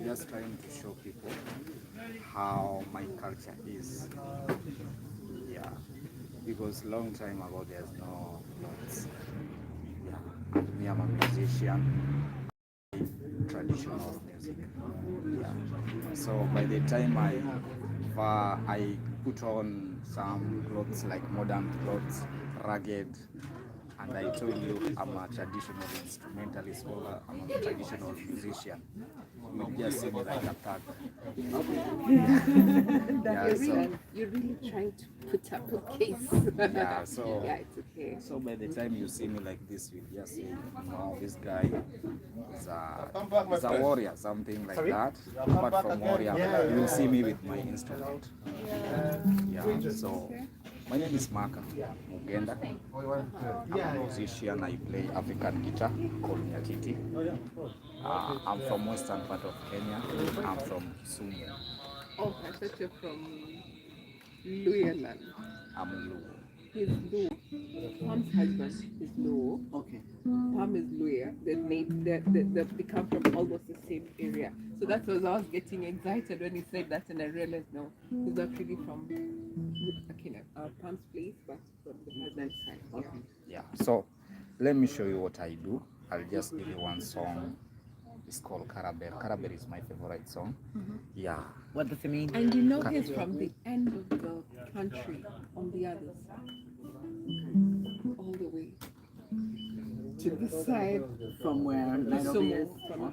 just trying to show people how my culture is. Yeah, because long time ago there's no clothes. Yeah, and me, I'm a musician, traditional music. Yeah, so by the time I put on some clothes like modern clothes, rugged, and I told you I'm a traditional instrumentalist or I'm a traditional musician. You just see me like a thug. Yeah, so You're really trying to put up a case. yeah, so Yeah, it's okay. so by the time you see me like this, you just say, no, this guy is a warrior, something like that. Apart from warrior, you will see me with my instrument. Yeah, so my name is Maka Mugenda. I'm a musician. I play African guitar called Nyatiti. I'm from western part of Kenya. I'm from Kisumu. Oh, I thought you're from Luyaland. I'm Luo. He's Luo. Pam's husband is Luo. Okay. Pam is Luya. They come from almost the same area. So that's why I was getting excited when he said that, and I realized no, he's not really from Pam's place, but from the husband's side. Okay. Yeah. So let me show you what I do. I'll just give you one song. It's called Karabel. Karabel is my favorite song. Yeah. What does it mean? And you know he's from the end of the country on the other side. All the way to the side. From where Nairobi is?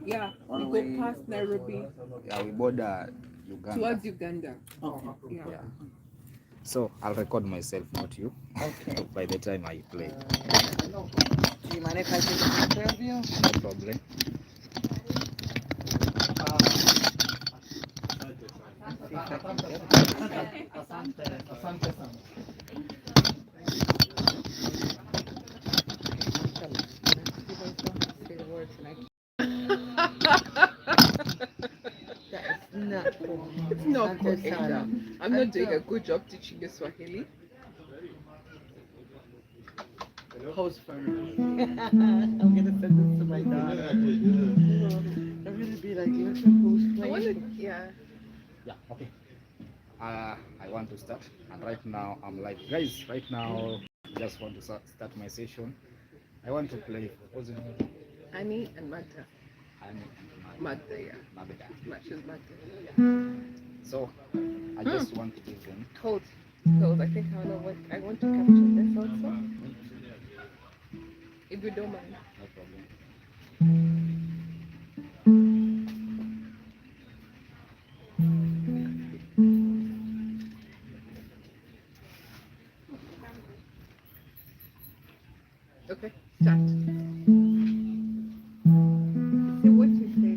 Yeah, we go past Nairobi. Yeah, we border Uganda. Towards Uganda. Okay. Yeah. Yeah. So I'll record myself, not you. Okay. By the time I play. Do you mind if I take a picture of you? No problem. It's not cool. I'm not doing a good job teaching you Swahili. Pose for me. I'm gonna send this to my daughter. I'm gonna be like, let's pose for me. Yeah. Yeah, okay. I want to start, and right now I'm like, guys, right now I just want to start my session. I want to play, what's it name? Annie and Magda. Annie and Magda, yeah. Magda. She's Magda. Yeah. So I just want to give them. Hold. I think I want to capture this also. If you don't mind. No problem. Okay, start. See what you say.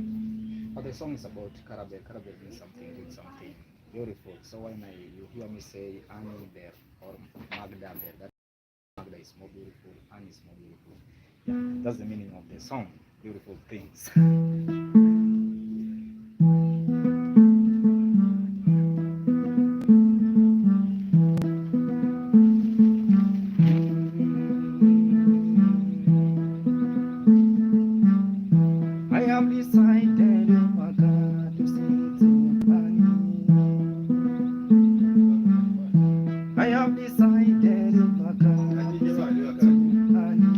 Oh, the song is about Karabel. Karabel means something good, something beautiful. So when you hear me say Annie there or Magda there, that Magda is more beautiful, Annie is more beautiful. Yeah, that's the meaning of the song. Beautiful things. I have decided, oh my God, to sing to Annie. I have decided, oh my God, to sing to Annie.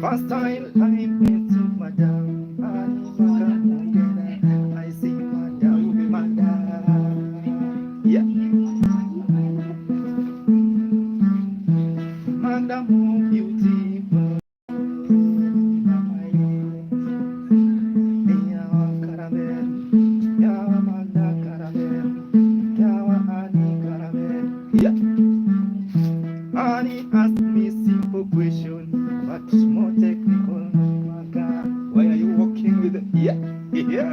First time I met to Madam Annie Mugenda, I see Madam Madam. Yeah. Madam beautiful. Annie asked me simple question, but more technical. Why are you walking with it? Yeah, yeah.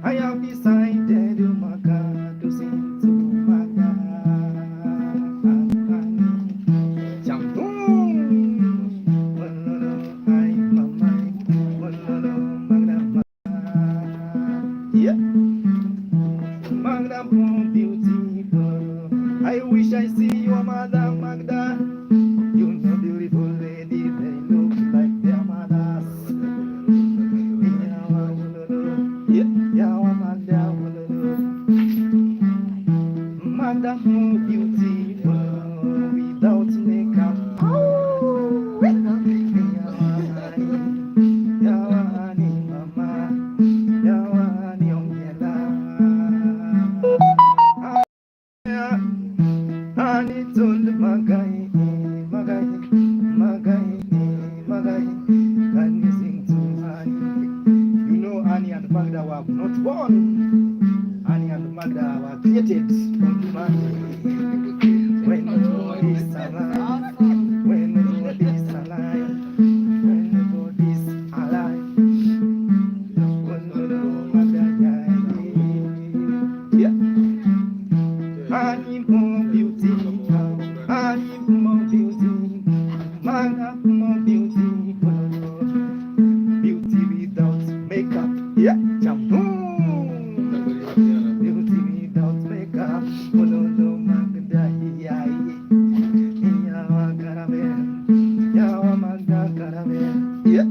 I have decided, oh my God, to sing to my God. Jump yeah. Magda, beautiful. I wish I see your mother, Magda. Magai, Magai, Magai, Magai. Can you sing to Annie? You know Annie and Magda were not born. Annie and Magda were created on demand. When God is alive, when God is alive, when God is alive. When God yeah. I need more beauty, I need more beauty, Magda more beauty, beauty without makeup, yeah, shampoo. Beauty without makeup, Magda, yeah, yeah, Magda, yeah, Magda, yeah.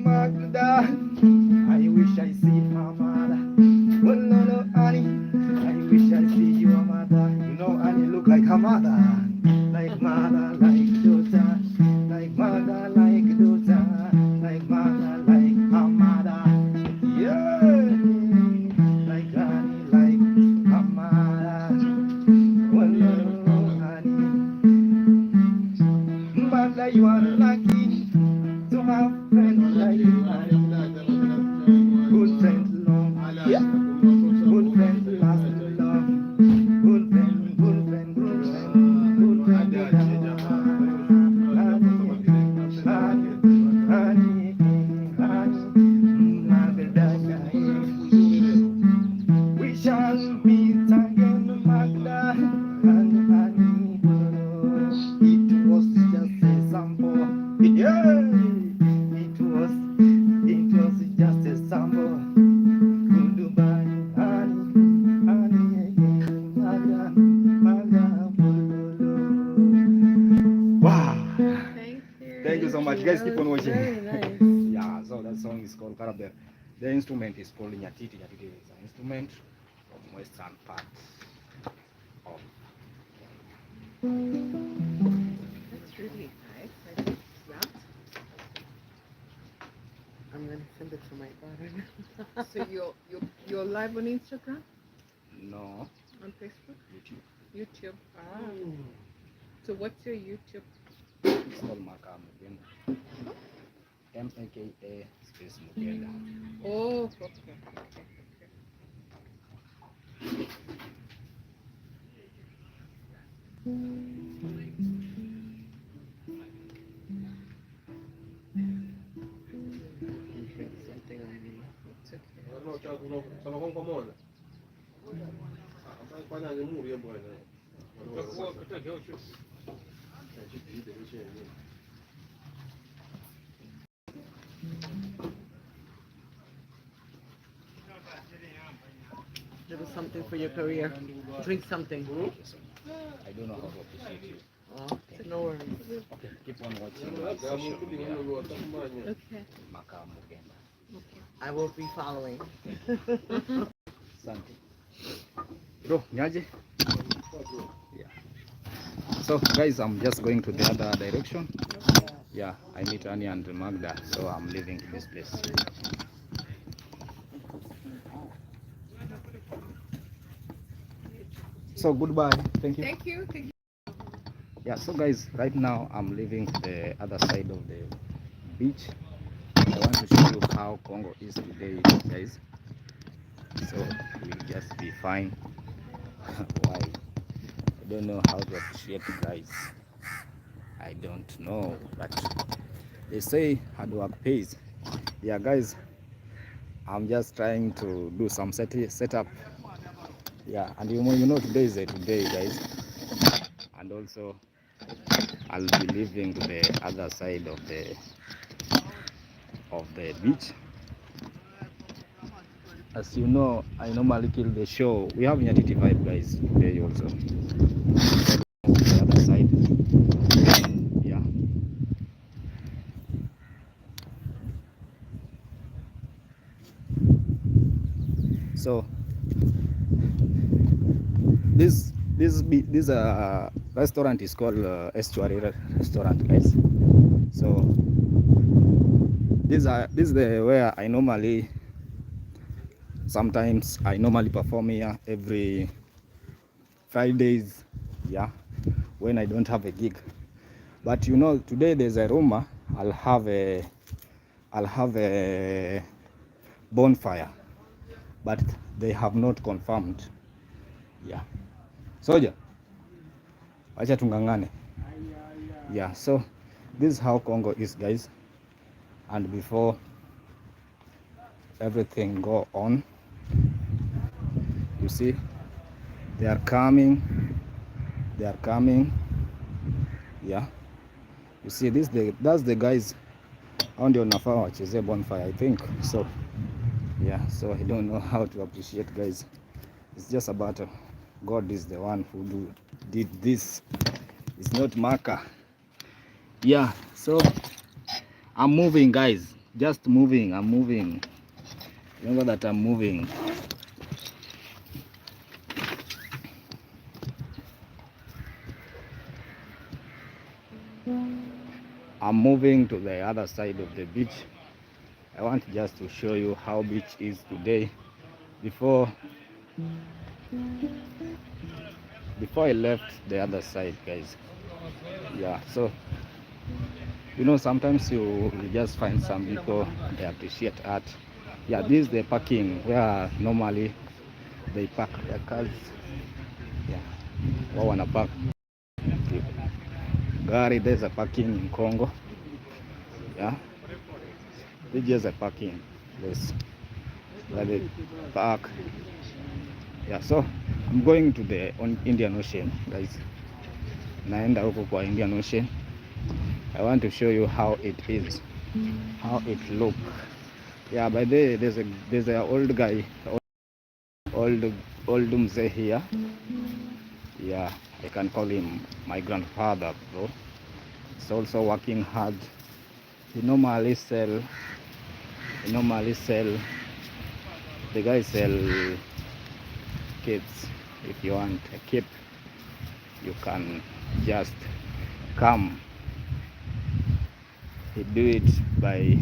Magda, I wish I see her mother. Annie, I wish I see your mother. You know Annie look like her mother, like mother, like daughter, like mother, like daughter, like mother, like her mother. Yeah, like Annie, like her mother. Annie, Magda, you are lucky to have friends like you. Good friends long, yeah. Good friends last long. Good friend, good friend, good friend, good friend. We shall meet again, Magda. It was just a sample. Yeah. It was just a sample. Goodbye, honey, Magda, Magda. Wow. Thank you. Thank you so much. Guys, keep on watching. Very nice. Yeah, so that song is called Karabel. The instrument is called Nyatiti. Nyatiti is an instrument from western part of That's really nice. I think that. I'm gonna send it to my daughter. So you're live on Instagram, no on Facebook, YouTube. YouTube. Ah. So what's your YouTube? It's called Maka. M-A-K-A space Mugenda. Oh, okay. Something on me. It's okay. Little something for your career. Drink something. I don't know how to appreciate you. Oh, no worries. Okay, keep on watching my social media. Okay. Maka Mugenda. I will be following. Asante. Bro, nyaje? Yeah. So guys, I'm just going to the other direction. Yeah, I meet Annie and Magda, so I'm leaving this place. So goodbye. Thank you. Thank you. Thank you. Yeah, so guys, right now I'm leaving the other side of the beach. I want to show you how Congo is today, guys. So we'll just be fine. Why? I don't know how to appreciate you guys. I don't know, but they say hard work pays. Yeah, guys, I'm just trying to do some setup. Yeah, and you know today is a today, guys, and also I'll be leaving to the other side of the beach. As you know, I normally kill the show. We have Nyatiti vibe, guys, today also. The other side. Yeah. So this restaurant is called Estuary Restaurant, guys. So this is the where I normally perform here every Fridays, yeah, when I don't have a gig. But you know, today there's a rumor I'll have a bonfire, but they have not confirmed. Yeah, Soja, acha tungangane. Yeah, so this is how Congo is, guys. And before everything go on, you see they are coming. Yeah, you see that's the guys on the nafaa wacheze bonfire, I think so. Yeah, so I don't know how to appreciate, guys. It's just a battle. God is the one who did this. It's not Maka. Yeah, so I'm moving, guys. Just moving. I'm moving. Remember that I'm moving. I'm moving to the other side of the beach. I want just to show you how beach is today. Before I left the other side, guys. Yeah, so you know, sometimes you just find some people, they appreciate art. Yeah, this is the parking where normally they park their cars. Yeah, wao wana park gari. There's a parking in Congo. Yeah, this is a parking place where they park. Yeah, so I'm going to the Indian Ocean, guys. Naenda huko kwa Indian Ocean. I want to show you how it is, how it look. Yeah, by the there's a old guy, old mzee here. Yeah, I can call him my grandfather, bro. He's also working hard. He normally sell. The guy sell kids. If you want a kid, you can just come. He do it by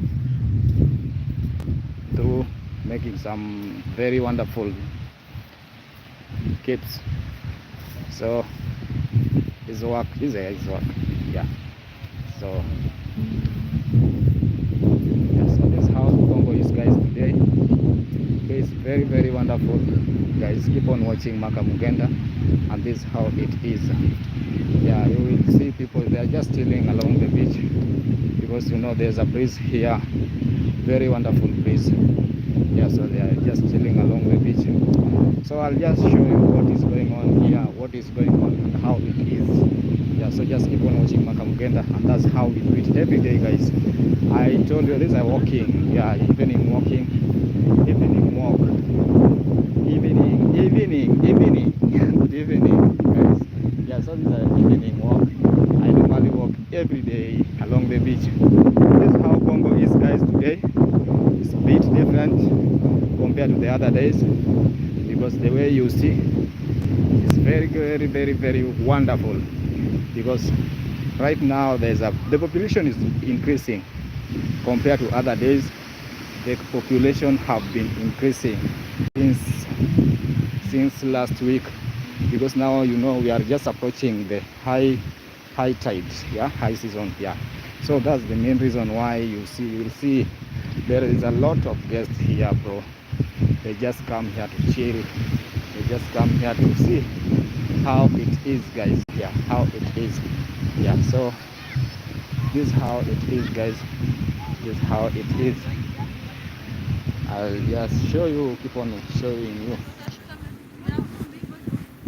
through making some very wonderful kids. So his work. Yeah. So this is how Congo is, guys, today. It's very, very wonderful, guys. Keep on watching Maka Mugenda, and this is how it is. Yeah, you will see people, they are just chilling along the beach, because you know there's a breeze here, very wonderful breeze. Yeah, so they are just chilling along the beach. So I'll just show you what is going on here, and how it is. Yeah, so just keep on watching Maka Mugenda, and that's how we do it every day, guys. I told you this is walking. Yeah, evening walk, evening good evening, guys. Yeah, so this is an evening walk. I normally walk every day along the beach. This is how Congo is, guys, today. It's a bit different compared to the other days, because the way you see is very, very, very, very wonderful. Because right now the population is increasing compared to other days. The population have been increasing since last week, because now, you know, we are just approaching the high tide. Yeah, high season. Yeah, so that's the main reason why you will see there is a lot of guests here, bro. They just come here to chill. They just come here to see how it is, guys. Yeah, how it is. Yeah, so this is how it is, guys. This is how it is. I'll just show you, keep on showing you.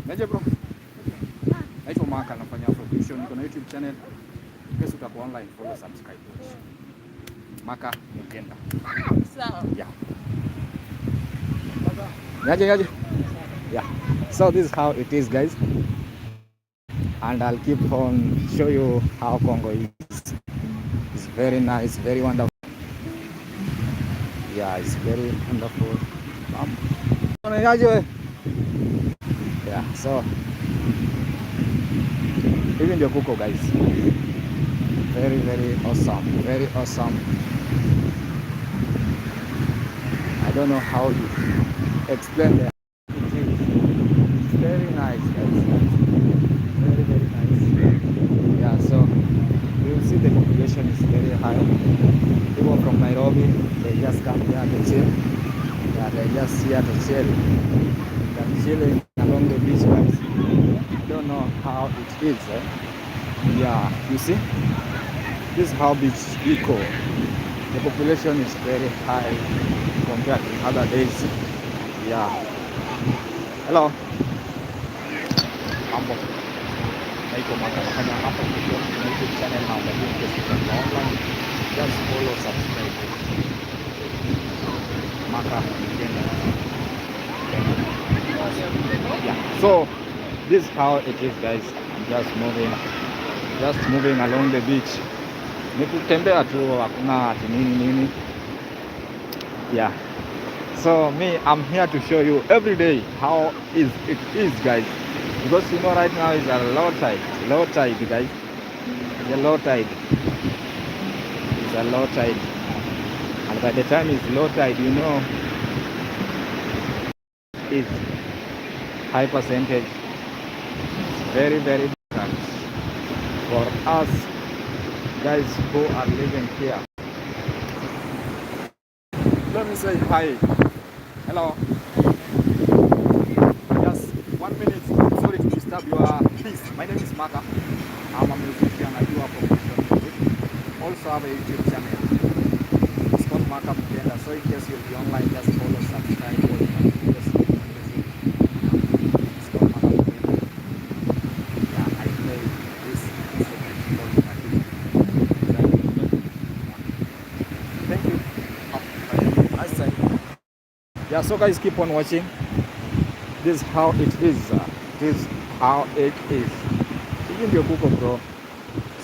Naje bro? Naitwa Maka, nafanya production, niko na YouTube channel. Kesi utakuwa online, follow, subscribe. Maka Mugenda. Sawa. Yeah. Naje. Yeah. So this is how it is, guys. And I'll keep on show you how Congo is. It's very nice, very wonderful. Yeah, it's very wonderful. Yeah, so even the Kuko, guys, very, very awesome, very awesome. I don't know how to explain that. It's very nice, guys. know how it is. Yeah, you see, this is how beach eco. The population is very high compared to other days. Yeah. Hello. Mambo. Naitwa Maka, nafanya hapa kwa YouTube channel na online. Just follow, subscribe. Maka. Yeah. So this is how it is, guys. I'm just moving along the beach. Nikutembea tu, hakuna ati nini. Yeah. So I'm here to show you every day how it is, guys. Because you know right now is a low tide, guys. It's a low tide. It's a low tide. And by the time it's low tide, you know, it's high percentage. It's very, very different for us guys who are living here. Let me say hi. Hello. Just 1 minute. Sorry to disturb your peace. My name is Maka. I'm a musician. I do a professional music. Also have a YouTube channel. It's called Maka Mugenda. So in case you'll be online, just follow, subscribe. It's called Maka Mugenda. Yeah, I play this instrument called Nyatiti. Thank you. Nice time. Yeah, so guys, keep on watching. This is how it is. This is how it is. Hivi ndio kuko bro.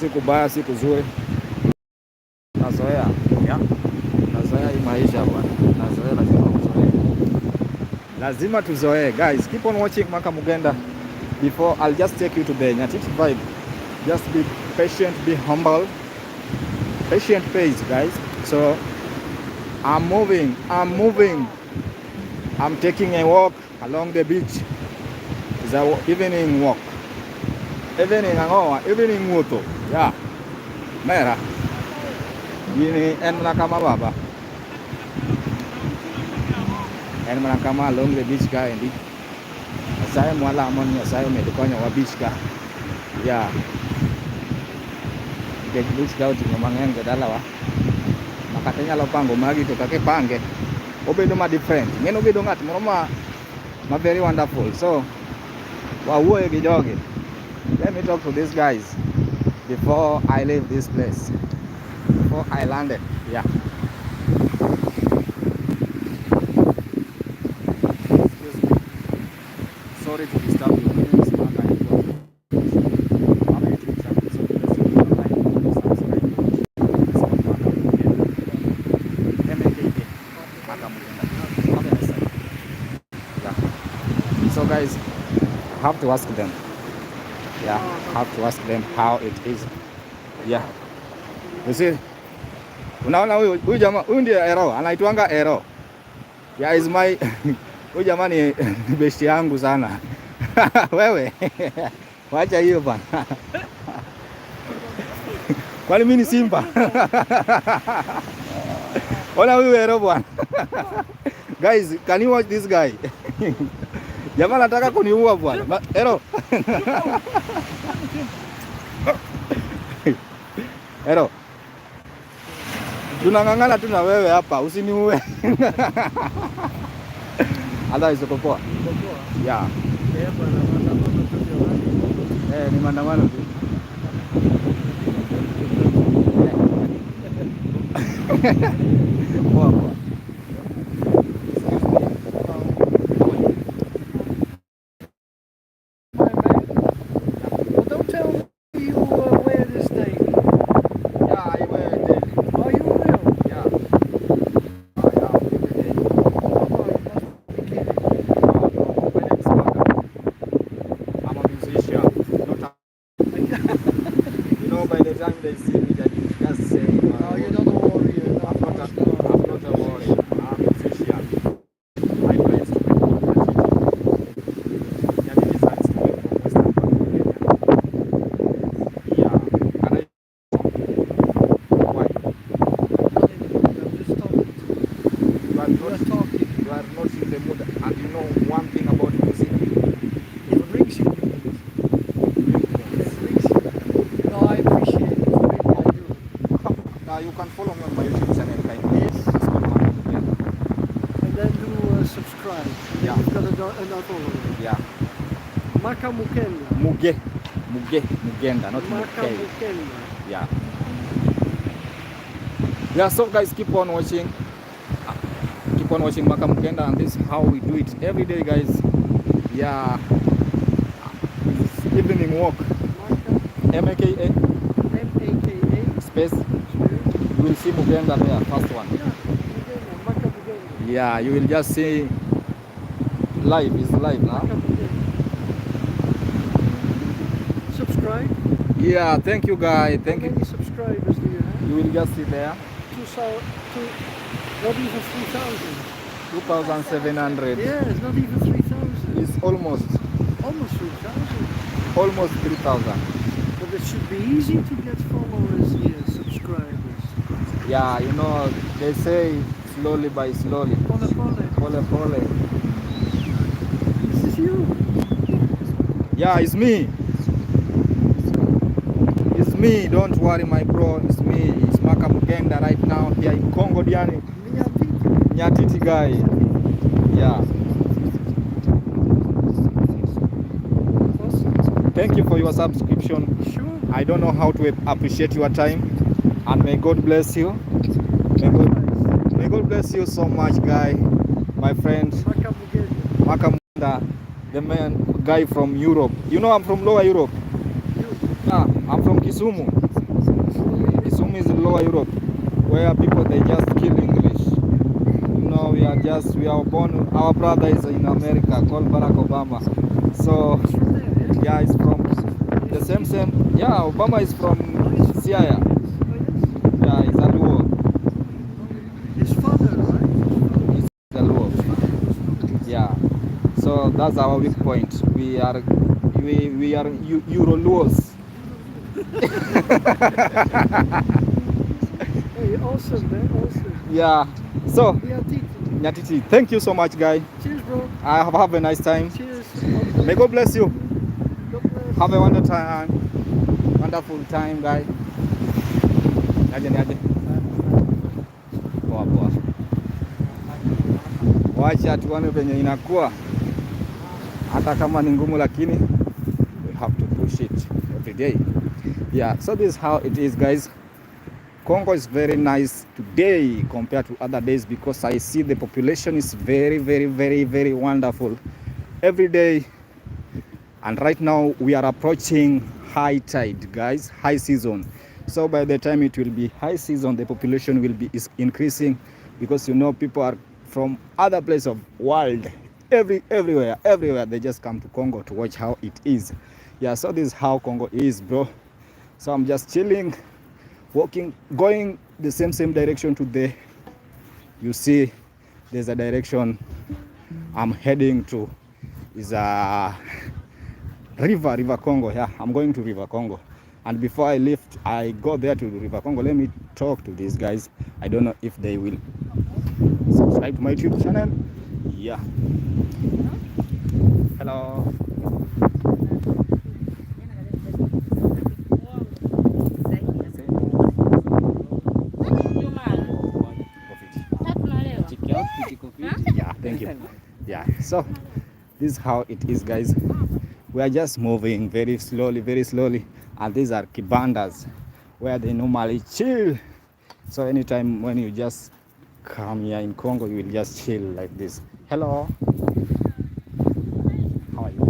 Si kubaya, si kuzuri. Nazoea. Yeah. Nazoea hii maisha bwana. Nazoea, lazima uzoee. Lazima tuzoee. Guys, keep on watching Maka Mugenda. Before I'll just take you to the Nyatiti vibe. Just be patient, be humble. Patient pace, guys. So I'm moving. I'm taking a walk along the beach. It's an evening walk. Evening wuto. Yeah. Mera. Ini en kama baba. En kama along the beach ka endi. Saya mwala amon saya medukonya wa beach ka. Yeah. The beach ka utingo mang'eny ke dalawa. Makatanya lo pango magi to kake pange. Obedo ma different. Ngeno bedo ng'at moro ma very wonderful. So wawuoyo gi jogi. Let me talk to these guys before I leave this place. Before I landed. Yeah. Excuse me. Sorry to disturb you. My name is Maka. I'm a YouTube channel. So please like, subscribe. It's called Maka Mugenda. M-A-K-A. Maka Mugenda. Yeah. So guys, I have to ask them. Yeah, I have to ask them how it is. Yeah. You see, unaona huyu jamaa, huyu ndiye Ero, anaitwanga Ero. Yeah, is my huyu jamaa ni besti yangu sana. Wewe. Wacha hiyo bana. Kwani mimi ni Simba? Ona huyu Ero bwana. Guys, can you watch this guy? Jamaa anataka kuniua bwana. Ero. Ero. Tunang'ang'ana tu na wewe hapa, usiniue. Ala hizo poa. Yeah. Ni maandamano tu. Poa. By the time they see me, they just say, "Oh, you're not a warrior." I'm not a warrior. I'm a musician. My friends to make from Nyatiti. Nyatiti signs to make from Western part of Kenya. Yeah. Can I? Why? I'm just talking. You are not in the mood. And you know one thing about music. It brings you. You can follow me on my YouTube channel, kindly. Yes. And then do subscribe. And Yeah. you've got another follower. Yeah. Maka Mukenda. Mugenda, not Maka Mukei. Mukenda. Yeah. Yeah, so guys, keep on watching. Keep on watching Maka Mukenda, and this is how we do it every day, guys. Yeah. Evening walk. M-A-K-A. M-A-K-A. Space. You will see Mugenda there, first one. Yeah, Mugenda, Maka Mugenda. Yeah, you will just see live. It's live now. Maka Mugenda. Subscribe. Yeah, thank you, guys. Thank How you. many subscribers do you have? You will just see there. Not even 3,000. 2,700. Yeah, it's not even 3,000. It's almost 3,000. 3,000. But it should be easy to get followers here, subscribers. Yeah, you know, they say slowly by slowly. Pole pole. Pole pole. This is you. Yeah, it's me. It's me. Don't worry, my bro. It's me. It's Maka Mugenda right now here in Kongo, Diani. Nyatiti guy. Yeah. Awesome. Thank you for your subscription. Sure. I don't know how to appreciate your time, and may God bless you. May God bless you so much, guy. My friend Maka Mugenda. Maka Mugenda, the man guy from Europe. You know I'm from Lower Europe. Yeah, I'm from Kisumu. Kisumu is Lower Europe, where people they just kill English. You know, we are born. Our brother is in America, called Barack Obama. So yeah, he's from the same. Yeah, Obama is from Siaya. Yeah, he's a Luo. His father, right? He's a Luo. Yeah. So that's our weak point. We are Euro Luos. Hey, awesome, man, awesome. Yeah. So Nyatiti. Nyatiti, thank you so much, guy. Cheers, bro. Have a nice time. Cheers. May God bless you. God bless. Have a wonderful time, guy. Aje. Poa. Wacha tuone venye inakuwa. Hata kama ni ngumu, lakini we have to push it every day. Yeah, so this is how it is, guys. Congo is very nice today compared to other days because I see the population is very wonderful every day. And right now we are approaching high tide, guys, high season. So by the time it will be high season, the population will be increasing because, you know, people are from other places of world, everywhere they just come to Congo to watch how it is. Yeah, so this is how Congo is, bro. So I'm just chilling, walking, going the same direction today. You see there's a direction I'm heading to is a river Congo. Yeah, I'm going to River Congo. And before I lift, I go there to River Congo. Let me talk to these guys. I don't know if they will subscribe to my YouTube channel. Yeah. Hello. Yeah, thank you. Yeah, so this is how it is, guys. We are just moving very slowly, and these are kibandas where they normally chill. So anytime when you just come here in Congo, you will just chill like this. Hello, how are you?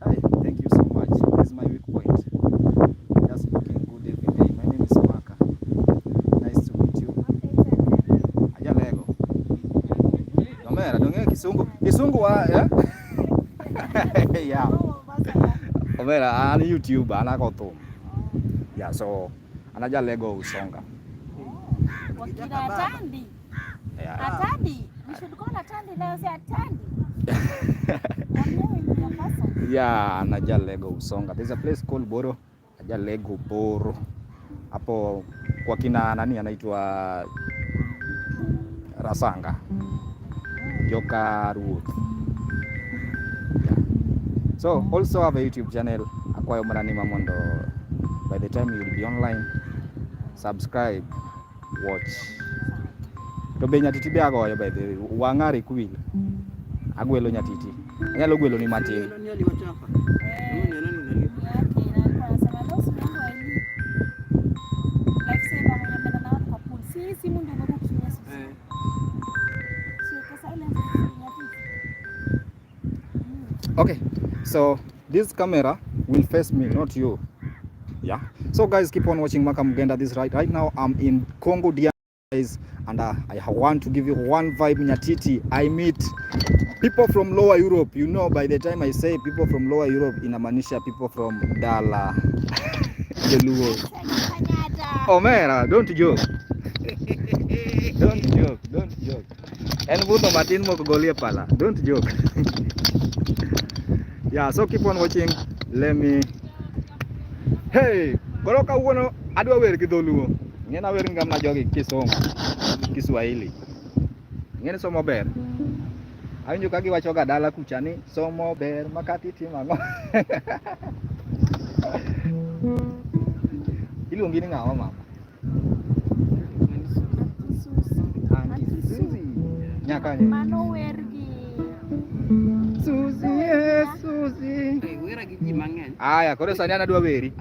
Hi, thank you so much. This is my weak point. Just looking good every day. My name is Maka. Nice to meet you. Aja lego. Domera, donge kisungu wa ya. Yeah. Domera, ana YouTube, ana kotum. Yeah, so anaja lego usonga. Wakina Atandi. Yeah. Atandi. We should call Atandi leo, say Atandi. Yeah, anaja lego usonga. There's a place called Boro. Aja lego Boro. Hapo kwa kina nani anaitwa Rasanga. Joka Road. Yeah. So also have a YouTube channel. Akwayo Marani Mamondo By the time you will be online, subscribe, watch. To be Nyatiti be agoyo by the wangari kwil. Agwelo Nyatiti. Anyalo gwelo ni matin. Okay, so this camera will face me, not you. Yeah. So guys, keep on watching Maka Mugenda. This right now I'm in Kongo, Diani, guys, and I want to give you one vibe Nyatiti. I meet people from Lower Europe. You know, by the time I say people from Lower Europe, inamaanisha people from Dala, Jeluo. Omera, don't joke. Don't joke. And Buto Martin Mokogolia Pala. Don't joke. Yeah, so keep on watching. Let me. Hey, koroka uono adwa wer kidholuo. Ngena wer ngamna jogi kisomo Kiswahili. Ngene somo ber. Awinjo kagi wacho ga dala kucha ni somo ber makati timango. Iluongi ni ngawa mama. Suzi. Nyaka ni. Mano wergi. Suzi, Suzi. Wera gi ji mang'eny. Aya, koro sani an adwa weri.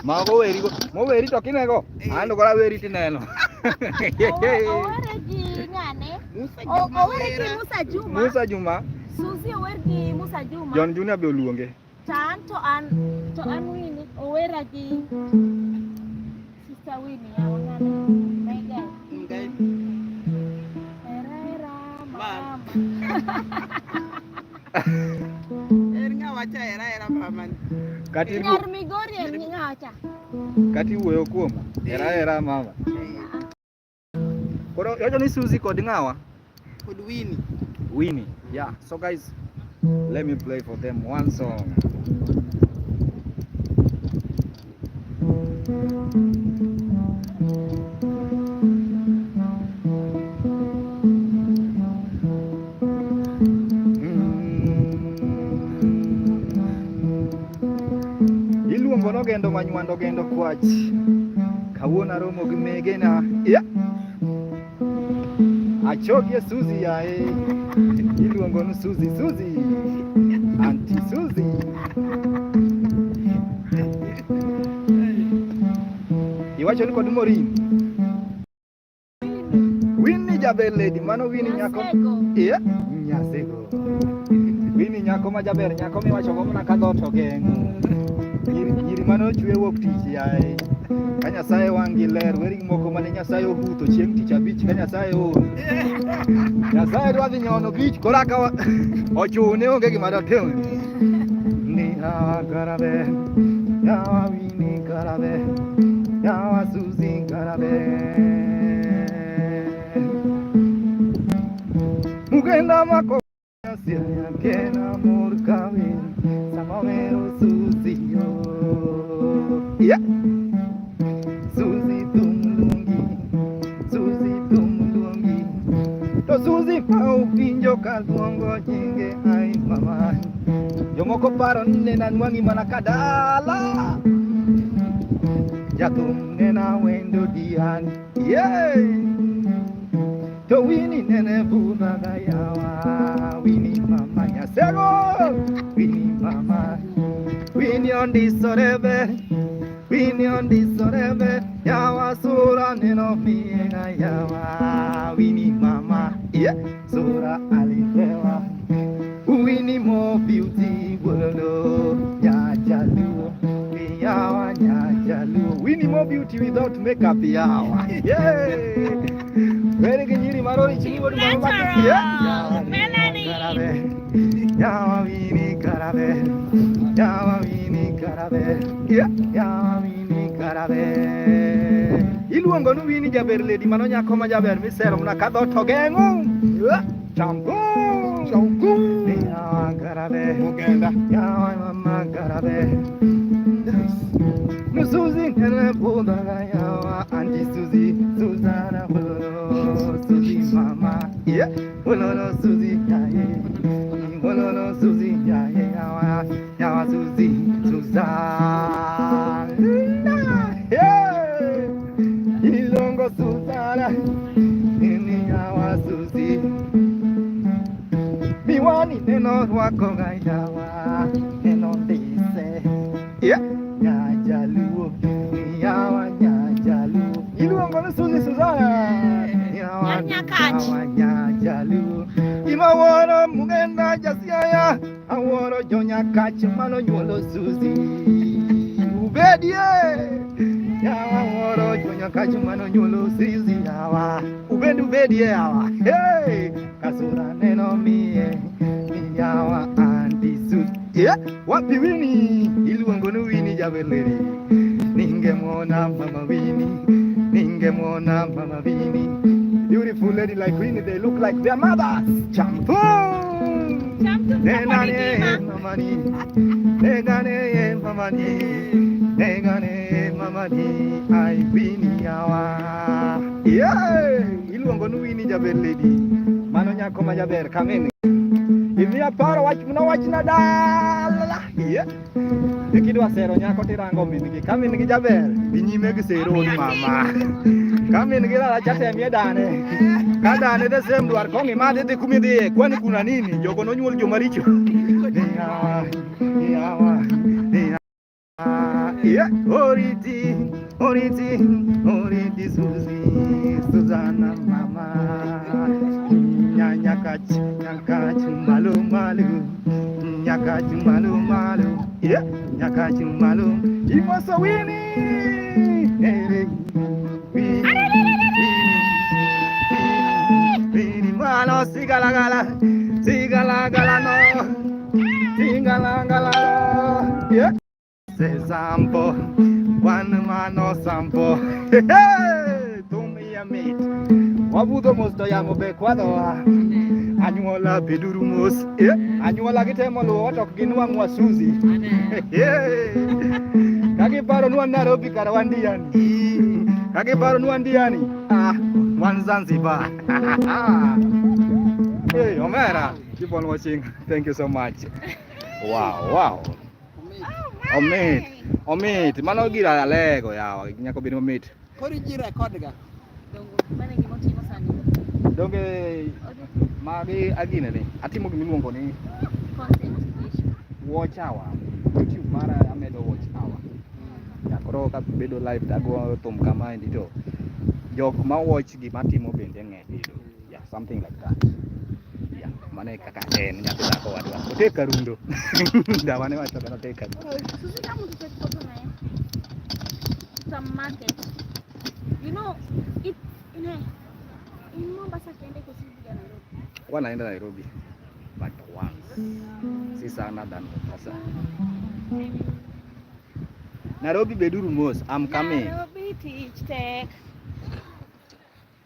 Mago weri go. Mo weri to kinego. Ando kora weri tineno. Owergi ng'ane? Owergi Musa Juma. Musa Juma. Suzi owergi Musa Juma. John Junior be oluonge. Chan to an Winnie owergi Sister Winnie ng'ane? Mega. Era mama. Wacha era mama. Kati Migori ngacha. Kati wuoyo kuom era mama. Koro yojo ni Suzi kod ngawa? Kod Winnie. Winnie. Yeah. So guys, let me play for them one song. Iluongo gendo manywando gendo kwach. Kawuona romo gi megena. Yeah. Achogie Suzi yae. Iluongo ni Suzi. Auntie Suzi. Iwacho ni kod morin. Winnie jaber lady, mano Winnie nyako. Yeah, nyasego. Winnie nyako ma jaber, nyako miwacho go mana kadho to geng'. Nyiri mano chwe wuok tich yae. Ka Nyasaye wangi ler, weri moko mane Nyasaye ohuto chieng' tich abich ka Nyasaye oro. Nyasaye dwa dhi nyono bich koraka ochune onge gima dotimo. Ni garabe, yawa Winnie garabe, yawa Suzi garabe. Mugenda mako Siya kena murkawi sama wero Suzi yo. Yeah. Suzi tumlungi. To Suzi pau pinjo kaluongo nyinge ai mama. Jomoko paro ni nena nwangi mana kadala. Jathum nena wendo Diani. Yeah. To Winnie nene buna da yawa. Winnie mama nyasego. Winnie mama. Winnie on this orebe. Winnie on this orebe. Yawa sura neno miena yawa. Winnie mama. Yeah. Sura alipewa. Winnie more beauty. Wololo. Nyajaluo. Yawa nyajaluo. Winnie more beauty without makeup yawa. Yeah. Very good, Nyiri Marori Chiniwo Natural. Yeah. Melanie. Yawa Winnie Karabe. Yawa Winnie Karabe. Yeah. Yawa Winnie Karabe. Iluongo ni Winnie jaber lady mano nyako ma jaber misero mna kadho to geng'o. Champu. Yawa Karabe. Mugenda. Yawa mama Karabe. Suzi nene boda yawa Auntie Suzi Suzana wololo Suzi mama yeah wololo Suzi yaye wololo Suzi yaye yawa Suzi Suzana wako gayawa enondise. Yeah. Nyajaluo, yawa nyajaluo. Iluongo ni Suzi Suzana. Yawa nyajaluo. Ima woro mugenda jasiaya. Aworo jonyakach mano nyuolo Suzi. Ubedie. Yawa woro jonyakach mano nyuolo Suzi yawa. Ubedie yawa. Hey, kasura neno mie. Yawa anti Suzi. Yeah, wapi Wini? Iluongo ni Wini jaberleri. Ningemwona mama Wini. Ningemwona mama Wini. Beautiful lady like Winnie, they look like their mothers. Champo! Negane mamani. Negane mamani. Negane mamani. Ai Winnie yawa. Yeah! Iluongo ni Wini jaberleri. Mano nyako ma jaber kameni. Imi aparo wach muna wach na dala. Yeah. Ekidwa sero nyako tirango mingi. Ka mingi jaber, binyime gi sero ni mama. Ka mingi la chate mi dane. Ka dane de sem dwar kongi ma de kumi de kwani kuna nini? Jogo no nyuol joma richo. Yawa. Yeah, oriti Suzi Suzana mama. Nyakach malu yeah, nyakach malu imoso Wini Wini malo sigala no yeah se sampo one mano sampo tumi ya meet wabudo mosto yamo be kwado anyuola beduru mos anyuola gitemo luwo tok ginwang'wa Suzi kagiparo nwa Nairobi kara wan Diani kagiparo nwa Diani wan Zanzibar. Hey Omera, keep on watching. Thank you so much. Wow omit mano gira lego yawa nyako bedo omit Kori ji record ga. Mane gimotimo sani. Donge magi agine ni atimo gimiluongo ni Content creation. watch hour. YouTube mara amedo watch hour. Ya koro ka bedo live dago thum kama ndito jok ma watch gima timo bende ng'e. Yeah, something like that. Yeah, mane kaka en nyathi dhako wadwa oteka rundo. Dawane wacho kana teka. Suzi kama take photo na yeye. Some market. You know, it in Mombasa kende kusibuga Nairobi. Wanaenda Nairobi but once. Si sana than Mombasa. Nairobi beduru mos. I'm coming. Nairobi teach tech.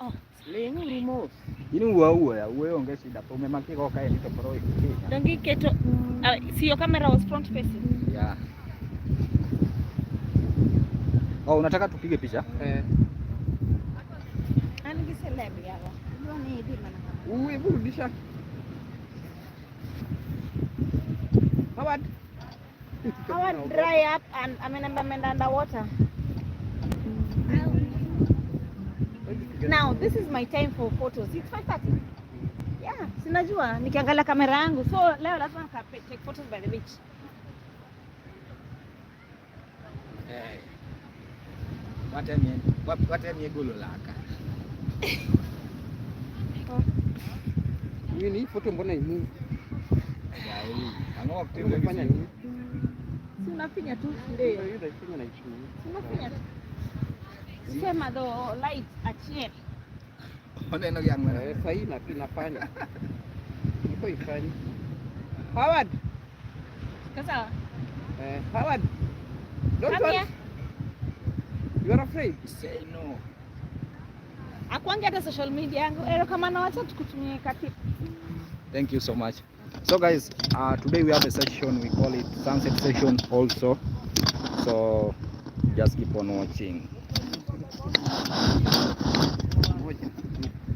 Oh, Lengu rumos. Ini uwa ya uwe onge shida po memaki ko kae nito pro iki. Dongi keto see your camera was front facing. Yeah. Oh, unataka tupige picha? Ani celeb yawa. Ndio ni hivi mana kama. Uwe burudisha. Howard dry up and amenda underwater. Now this is my time for photos. It's 5:30. Yeah, sinajua nikiangalia kamera yangu. So leo lazima take photos by the beach. Watemie golo laka. Ni photo mbona imu? Ano Unafanya nini? Si unafinya tu ndio. Yule ifinya na ichu. Unafinya tu. Sema though light achie. Oneno yang mana? Sahi na pinafanya. Niko ifanya. Howard. Kasa. Howard. Don't Come here. You are afraid? Say no. Akwangi hata social media yangu. Ero kama na wacha tukutumie katipu. Thank you so much. So guys, today we have a session, we call it sunset session also. So just keep on watching.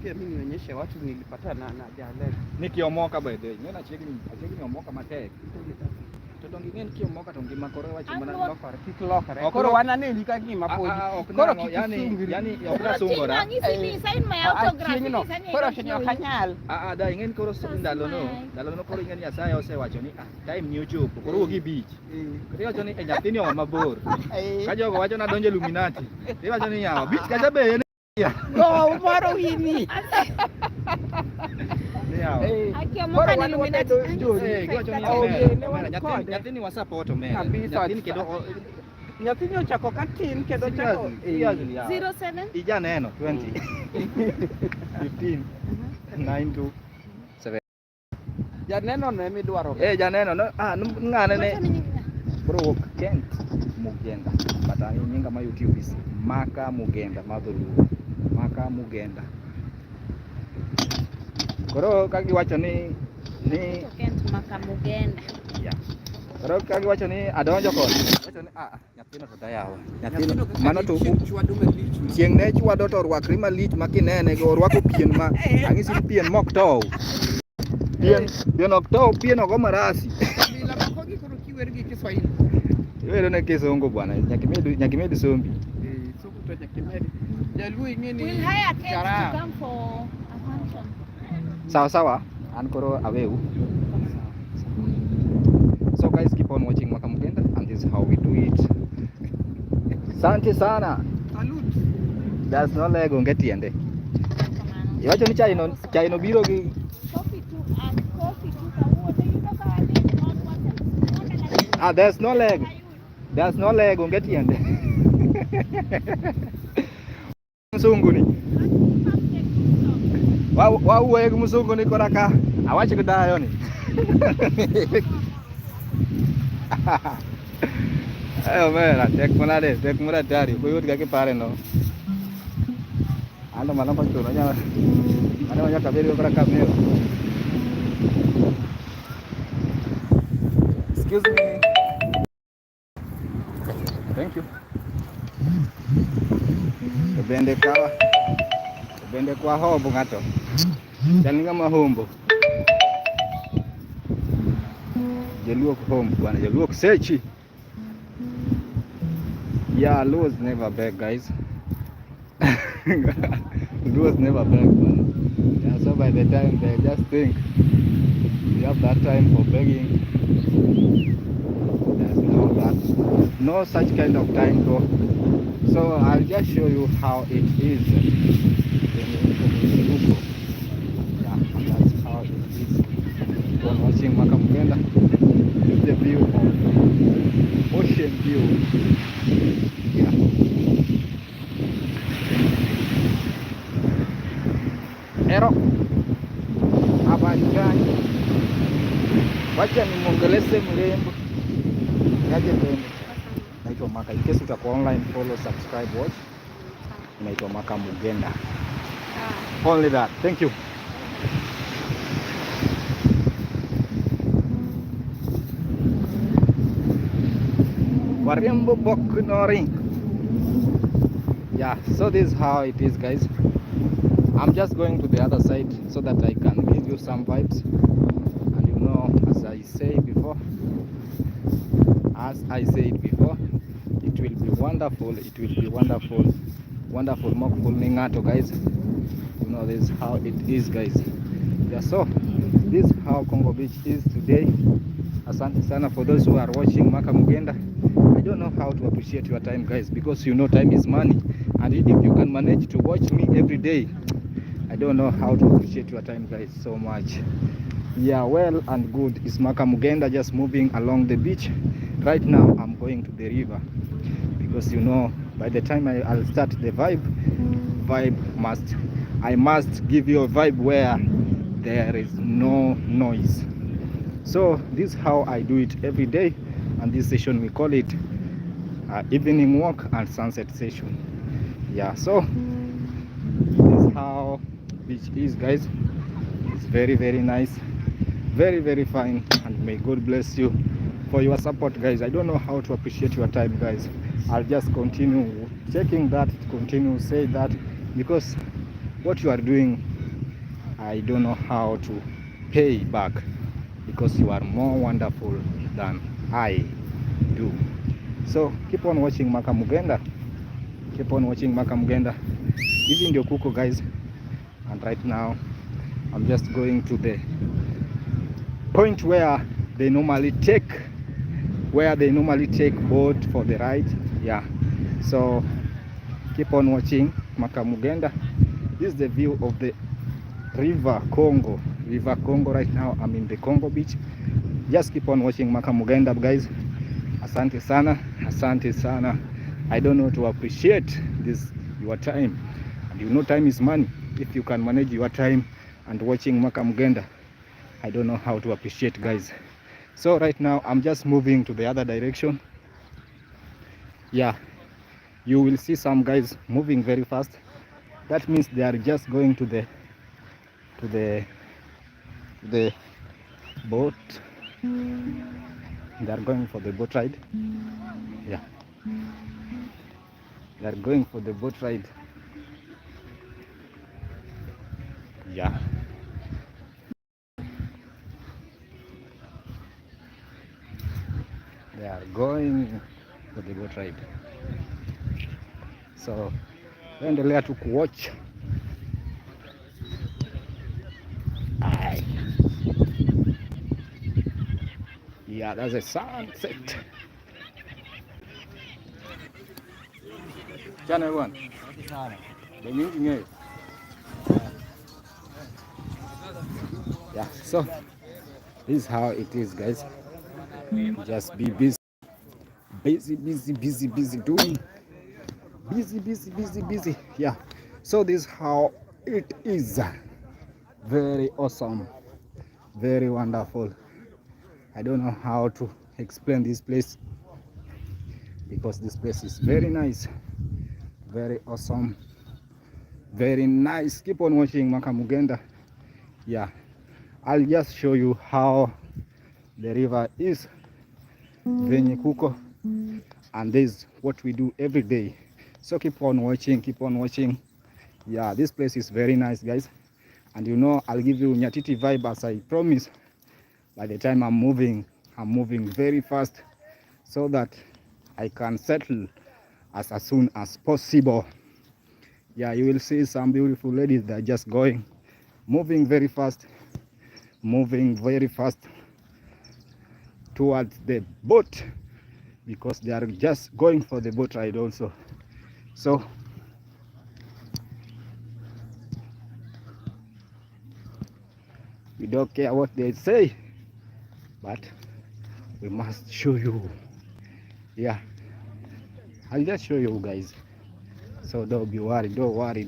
Pia mimi nionyeshe watu nilipata na jana. Nikiomoka by the way. Mimi nacheki niomoka matek. to dong ingen kio moka to ngima koro wacho mana lokore. Kik lokore. Koro wananeni ka gima podi. Koro yani okna sungora. Koro chenyo kanyal. Da ingen koro ndalo no koro ingen Nyasaye osewacho ni time ni ochopo koro wuogi beach. Koro wacho ni nyathini on mabor. Ka jogo wacho na donjo Illuminati. Iwacho ni yawa beach kacha be No, maro hini. Nyathini wa support omera. Nyathini ochako ka tin kendo chako 07 ijaneno 20 15 92 7 janeno ne midwaro. Janeno no ng'ane ne bro Kent Mugenda but nyinga ma YouTube is Maka Mugenda madhulu Maka Mugenda. Koro kagi wacho ni Kent Maka Mugenda. Yeah. Koro kagi wacho ni adonjo kod wacho ni nyathino to dayawa. Nyathino mano to chieng' ne chwado to rwakri malich makinene go rwako pien ma ang'isi pien mok tow. Pien ok tow, pien ogo marasi. Bila makogi koro kiwer gi Kiswahili. Wero ne kisongo bwana, nyakimedu sombi. Soko to nyakimedi. Jaluo ingeni. We'll hire Kent to come for a function. Sawa, an koro aweu. So guys, keep on watching Maka Mugenda and this is how we do it. Asante sana. Salute. There's no leg on get tiende. Iwacho ni chai no biro gi Coffee to kawuono yudo ka wadhi on water. there's no leg. There's no leg on get tiende. Mzungu ni. Wauwe gi mzungu ni koraka. Awache kudayo ni. Ayo mera, tek mula tari, kuyut gaki pare no. Ando mana pachuno nya. Ano nya kabiri kora kameo. Excuse me. Thank you. Bende kwa hobo ngato. Jalinga mahombo. Jaluo hombo bwana, jaluo sechi. Yeah, Luo's never beg, guys. Luo's never beg, man. Yeah, so by the time they just think you have that time for begging, there's no such kind of time though. So I'll just show you how it is. Yeah, that's how it is. When watching Maka Mugenda, with the view of ocean view. Yeah. Ero habari gani? Wacha nimuongeleze mrembo. Kaje mrembo. Naitwa Maka. In case utakuwa online, follow, subscribe, watch. Naitwa Maka Mugenda. Only that. Thank you. Warembo Boknori. Yeah, so this is how it is, guys. I'm just going to the other side so that I can give you some vibes. And you know, as I said before, it will be wonderful. It will be wonderful. Wonderful Mokful Ningato, guys. You know, this is how it is, guys. Yeah, so this is how Kongo Beach is today. Asante sana for those who are watching Maka Mugenda. I don't know how to appreciate your time, guys, because you know time is money. And if you can manage to watch me every day, I don't know how to appreciate your time, guys, so much. Yeah, well and good. It's Maka Mugenda just moving along the beach. Right now I'm going to the river because you know by the time I'll start the I must give you a vibe where there is no noise. So this is how I do it every day, and this session we call it evening walk and sunset session. Yeah, so this is how beach is, guys. It's very, very nice, very, very fine, and may God bless you for your support, guys. I don't know how to appreciate your time, guys. I'll just continue checking that, continue say that, because what you are doing, I don't know how to pay back, because you are more wonderful than I do. So keep on watching Makamugenda. Keep on watching Makamugenda. Hivi ndio kuko guys, and right now I'm just going to the point where they normally take boat for the ride. Yeah, so keep on watching Makamugenda. This is the view of the river Kongo. Right now I'm in the Kongo beach. Just keep on watching Makamugenda guys. Asante sana, asante sana. I don't know to appreciate this your time, and you know time is money. If you can manage your time and watching Makamugenda, I don't know how to appreciate guys. So right now I'm just moving to the other direction. Yeah, you will see some guys moving very fast. That means they are just going to the boat. They are going for the boat ride. Yeah, they are going for the boat ride. Yeah, they are going for the boat ride. So endelea tu kuwatch. Yeah, that's a sunset. Channel 1. Yeah, so this is how it is guys. Just be busy doing busy. Yeah, so this is how it is. Very awesome, very wonderful. I don't know how to explain this place, because this place is very nice, very awesome, very nice. Keep on watching Makamugenda. Yeah, I'll just show you how the river is venye kuko, and this is what we do every day. So keep on watching. Yeah, this place is very nice guys, and you know I'll give you Nyatiti vibe as I promise. By the time I'm moving very fast, so that I can settle as soon as possible. Yeah, you will see some beautiful ladies that are just moving very fast towards the boat, because they are just going for the boat ride also. So we don't care what they say, but we must show you. Yeah, I'll just show you guys, so don't be worried. Don't worry.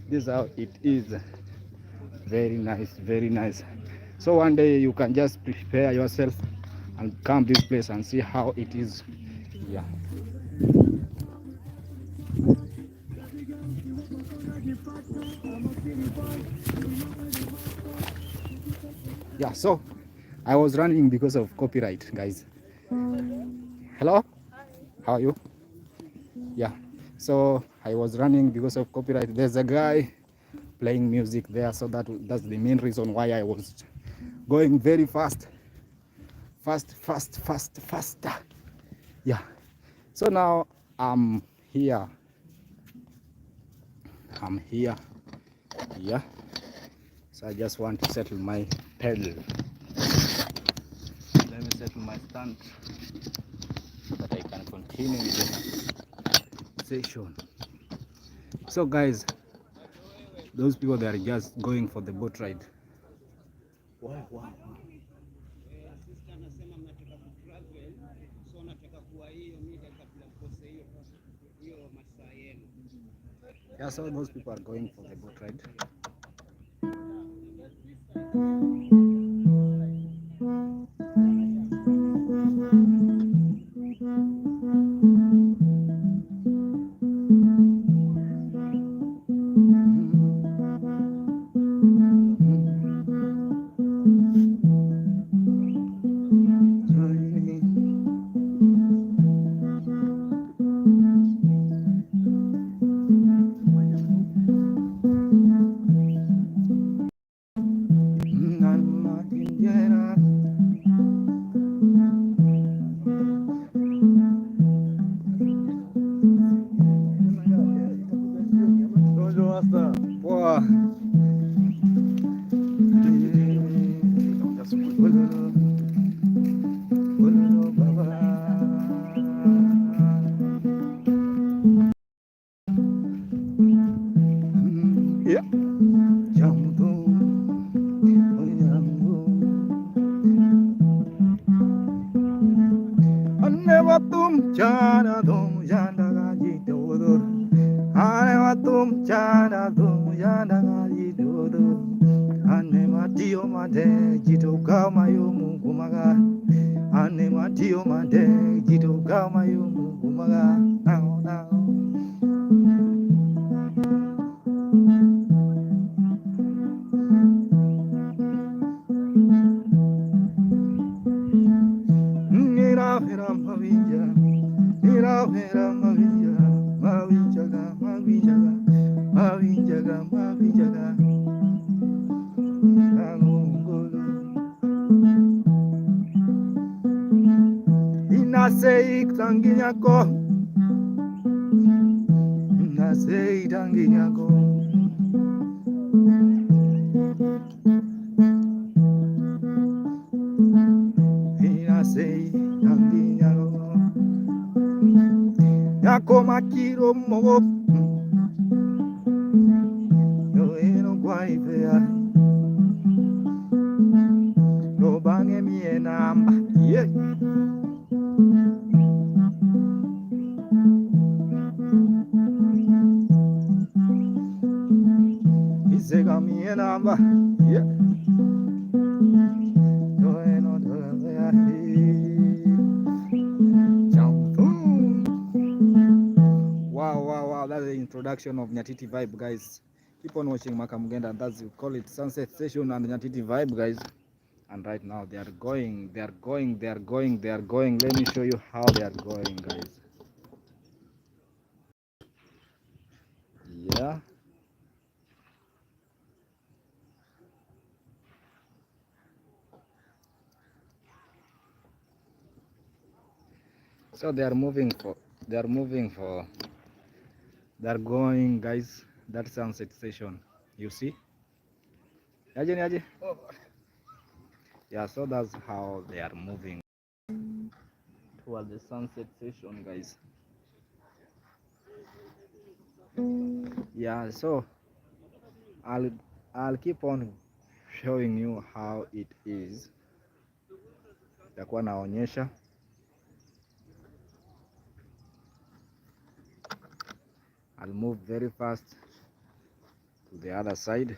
This is how it is. Very nice. So one day you can just prepare yourself and come this place and see how it is. Yeah, so I was running because of copyright guys. Hello, how are you? Yeah, so I was running because of copyright. There's a guy playing music there, so that's the main reason why I was going very faster. Yeah, so now I'm here. Yeah, so I just want to settle my pedal. Let me settle my stand so that I can continue with the session. So guys, those people that are just going for the boat ride. Why? Yeah, so those people are going for the boat ride. watum chana dum janda gaji dodo. Ane watum chana dum janda gaji dodo. Ane matio made jito kama yumu kumaga. Ane matio made jito kama yumu kumaga. Nao nao. Mira mira mavija, mira mira mavija, mavijaga mavijaga, mavijaga mavijaga. Inasei tanginyako, inasei tanginyako. Inasei tanginyako. Yako makiro mo, no eno guaivea, no bange mie namba, yeah. Isega mie namba, yeah. No eno guaivea, wow, that's the introduction of Nyatiti Vibe, guys. Keep on watching Makamugenda, and that's, we call it Sunset Session and Nyatiti Vibe, guys. And right now they are going. Let me show you how they are going, guys. Yeah. So they are going, guys. That sunset session, you see. Yaje. Yeah, so that's how they are moving toward the sunset session, guys. Yeah, so I'll keep on showing you how it is. Takuwa naonyesha. I'll move very fast to the other side.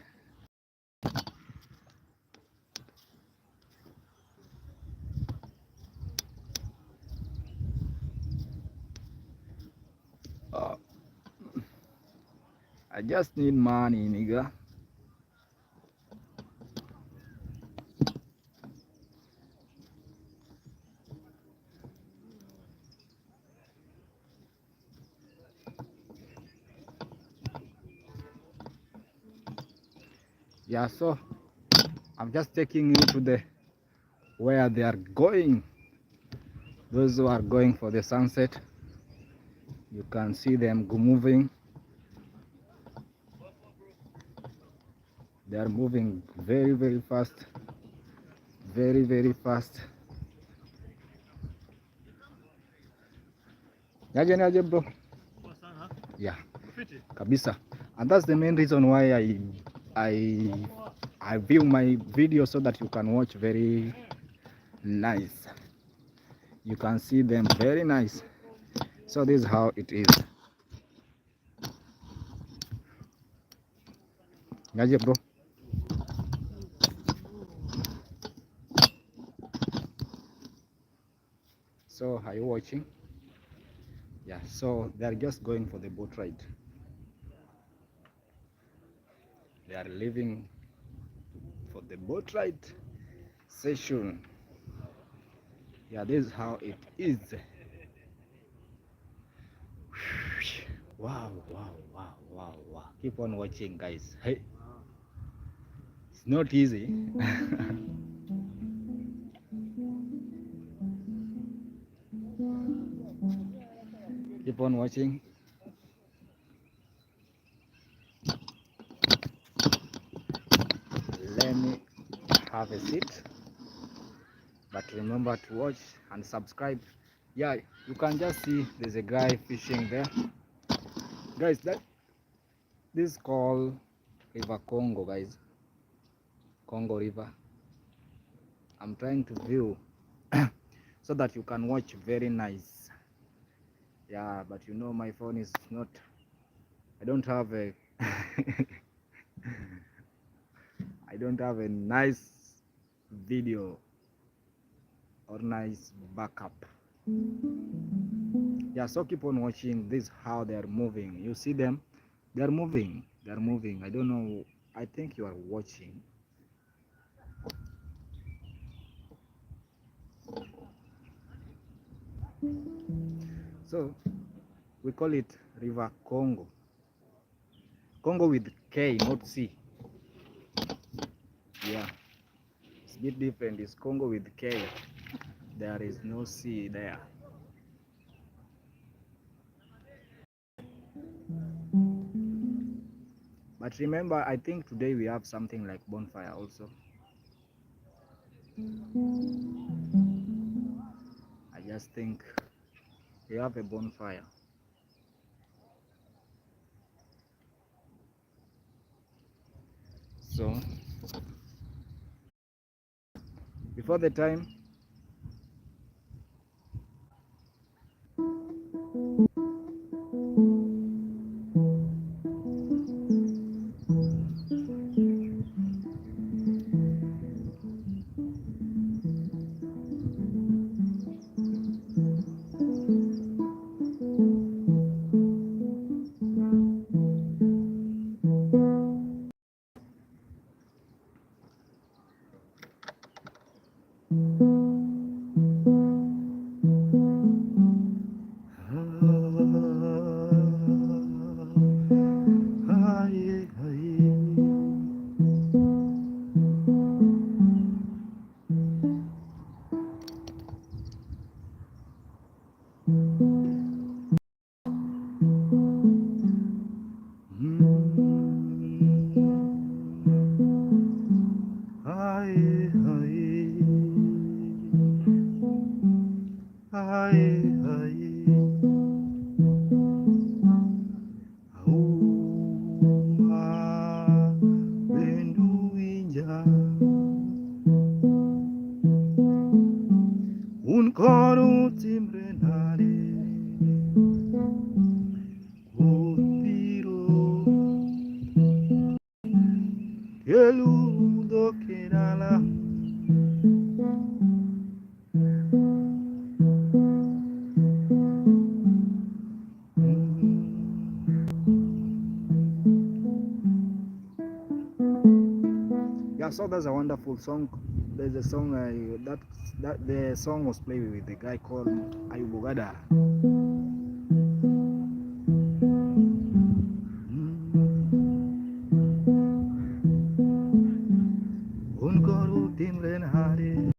I just need money, nigga. Yeah, so I'm just taking you to the where they are going. Those who are going for the sunset, you can see them moving. They are moving very fast, very fast. Yaje bro. Yeah, kabisa. And that's the main reason why I view my video, so that you can watch very nice. You can see them very nice. So this is how it is. Yaje bro. So are you watching? Yeah, so they are just going for the boat ride. They are leaving for the boat ride session. Yeah, this is how it is. Wow. Keep on watching, guys. Hey, it's not easy. Keep on watching. Let me have a seat, but remember to watch and subscribe. Yeah, you can just see there's a guy fishing there, guys. This is called River Congo, guys. Congo River. I'm trying to view so that you can watch very nice. Yeah, but you know my phone is not, I don't have a I don't have a nice video or nice backup. Yeah, so keep on watching. This is how they are moving. You see them? They are moving. They are moving. I don't know. I think you are watching. So we call it River Congo. Congo with K, not C. Yeah, it's a bit different. It's Congo with K. There is no C there. But remember, I think today we have something like bonfire also. I just think we have a bonfire. So before the time, un coro timbrenare Kutiro Keludo Kerala Yeah, so that's a wonderful song. There's a song that the song was played with the guy called Ayubugada. Unkoru timren hari.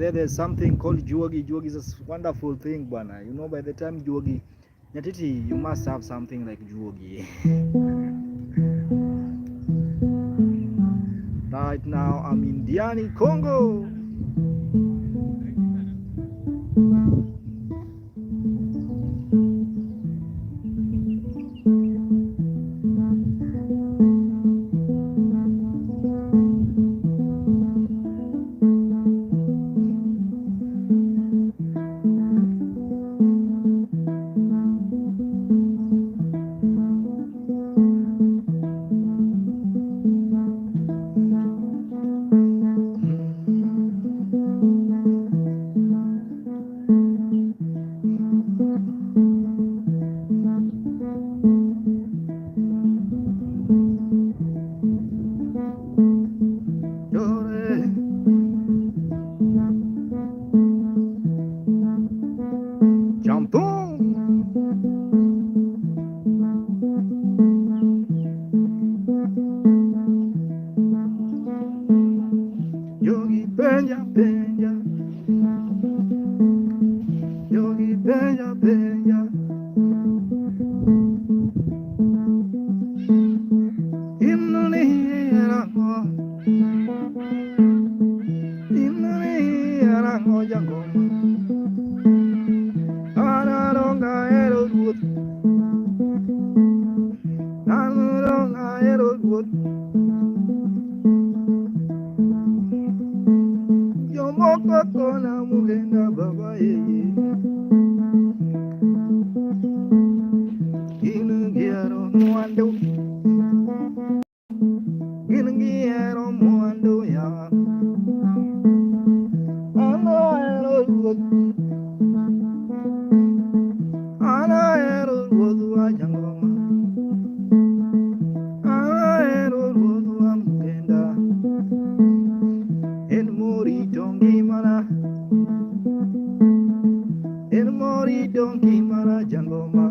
There's something called juogi. Juogi is a wonderful thing, bana. You know, by the time juogi, Nyatiti, you must have something like juogi. Right now, I'm in Diani, Congo. moko kona mugenda baba yeye ingiero muando ya ana ero wodu ajangoma ana ero wodu amugenda en mori dongi mana jangoma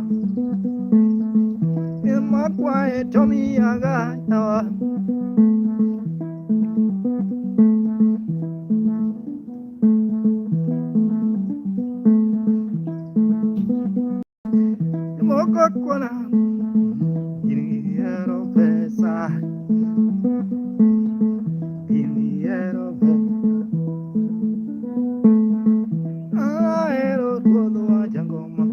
en makwae tomi aga tawa moko kona iniero pesa iniero aero todo ajangoma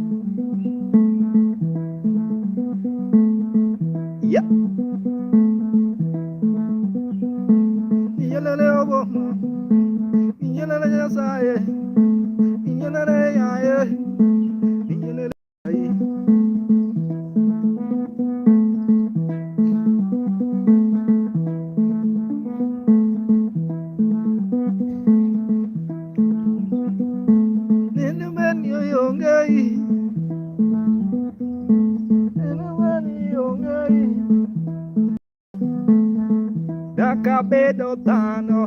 ya yelele obo yelele yasaye yelele yaye yelele yaye nenu ben yoyongei nenu ben yoyongei dakabedo tano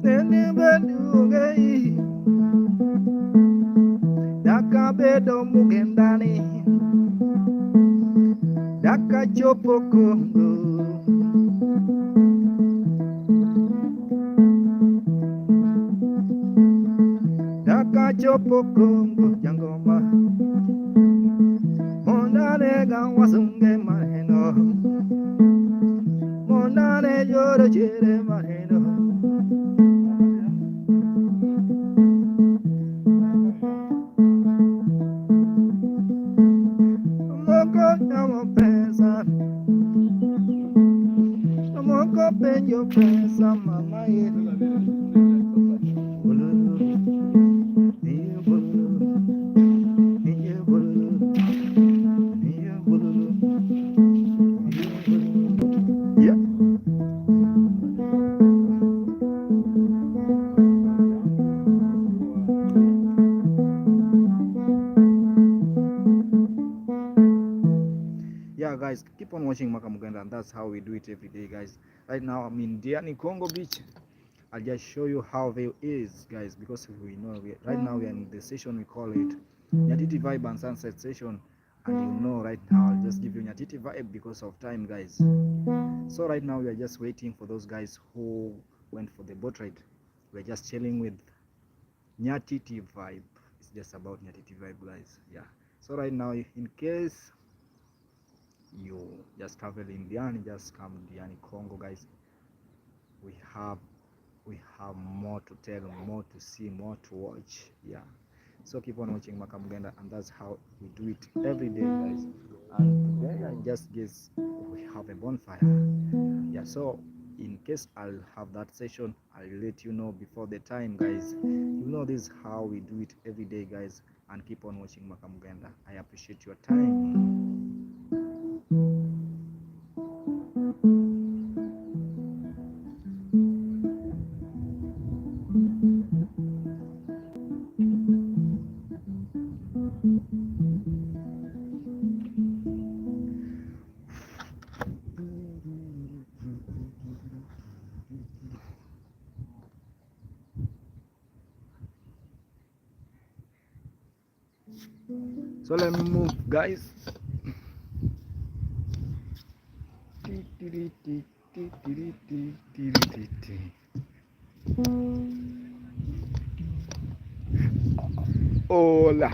nenu ben yoyongei dakabedo mugendani dakachopo Kongo dakachopo Kongo jangoma monane gawasunge maheno monane yoro chere maheno moko amo pesa moko penyo pesa mama yetu yeah guys, keep on watching Makamuganda, and that's how we do it every day guys. Right now I'm in Diani, Kongo beach. I'll just show you how view is guys, because we know right now we are in the session we call it Nyatiti vibe and sunset session, and you know right now I'll just give you Nyatiti vibe because of time guys. So right now we are just waiting for those guys who went for the boat ride. We're just chilling with Nyatiti vibe. It's just about Nyatiti vibe guys. Yeah, so right now in case you just travel in Diani, just come Diani, Congo guys. We have more to tell, more to see, more to watch. Yeah, so keep on watching Makamuganda, and that's how we do it every day guys. And today I just guess we have a bonfire. Yeah, so in case I'll have that session, I'll let you know before the time guys. You know this is how we do it every day guys, and keep on watching Makamuganda. I appreciate your time. So let me move guys. Hola.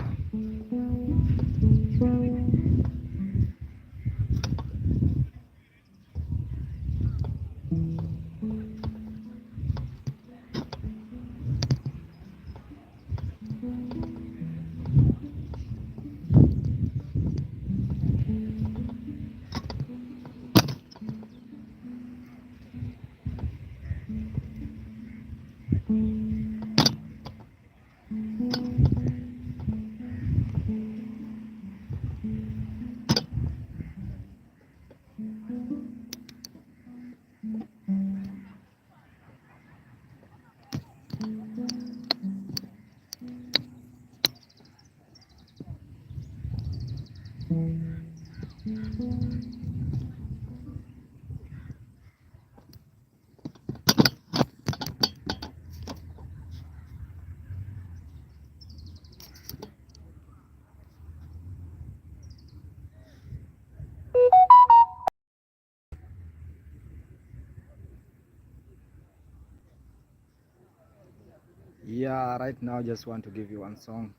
Yeah, right now I just want to give you one song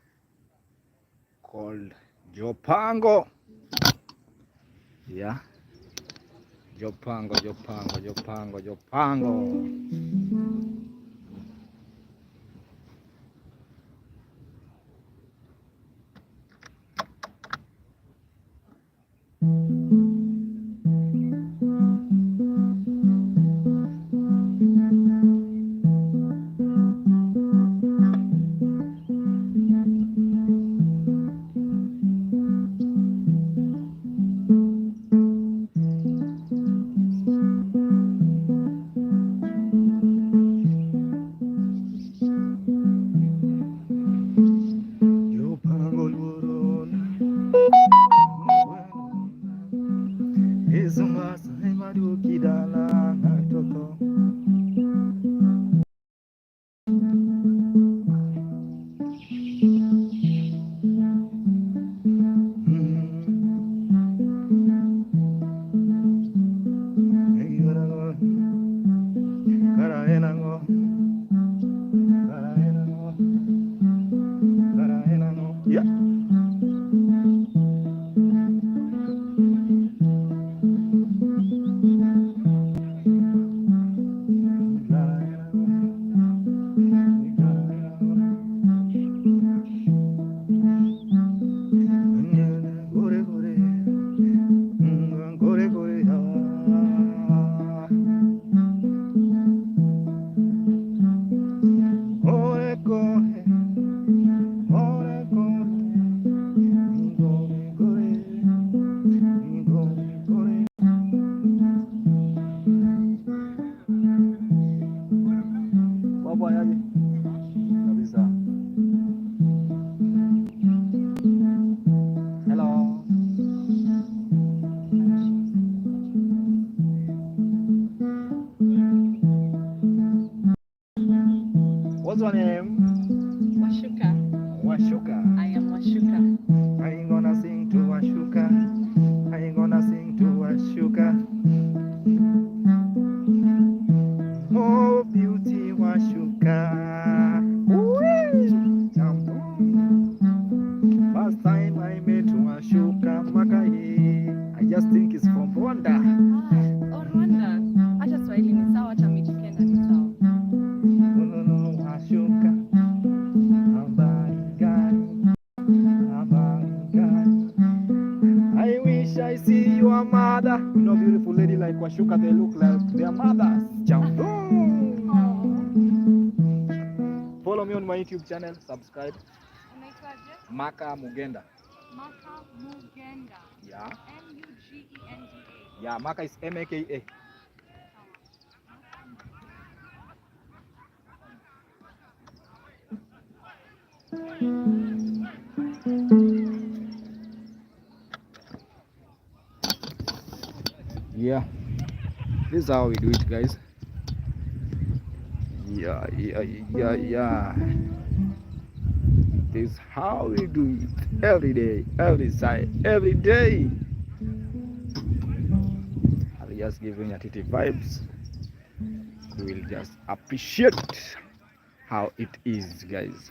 called Jopango. Yeah, Jopango, Jopango, Jopango, Jopango. What's your name? Washuka. Washuka. I am Washuka. I ain't gonna sing to Washuka. I ain't gonna sing to Washuka. Oh, beauty Washuka. Last time I met Washuka Makai. I just think it's from Rwanda. Oh, Rwanda. Acha Swahili ni sawa, acha Mijikenda ni sawa. Washuka. I wish I see your mother. You know, beautiful lady like Washuka, they look like their mothers. Follow me on my YouTube channel, subscribe. Unaitwaje? Maka Mugenda. Maka Mugenda. Yeah. Mugenda. Yeah, Maka is Maka. Yeah, this is how we do it, guys. Yeah. This is how we do it every day, every side, every day. I'll just give you Nyatiti vibes. We will just appreciate how it is, guys.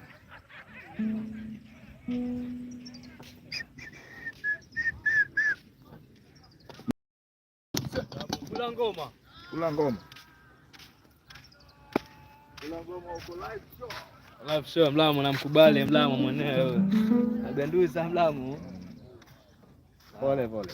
Kula ngoma. Kula ngoma. Kula ngoma uko live show. Live show Mlamu, namkubali Mlamu mwenyewe. Aganduza Mlamu. Pole pole.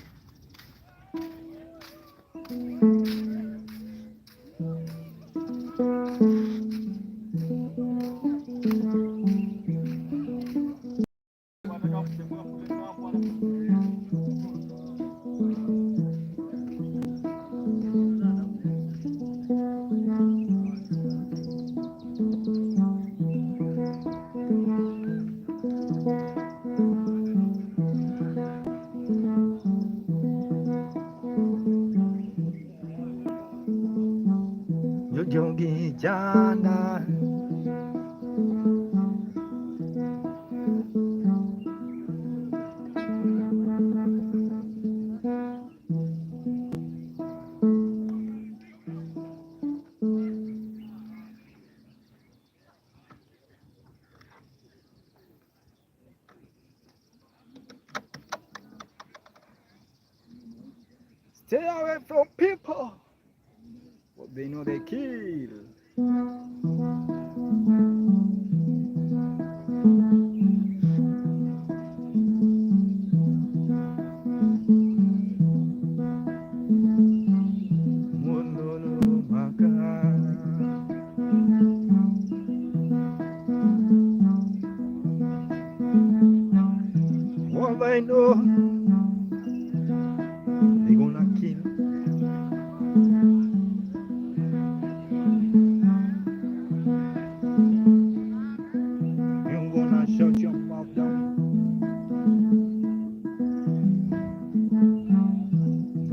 jogi jana. Stay away from people. What they know they kill. What they know they gonna kill. You gonna shut your mouth down.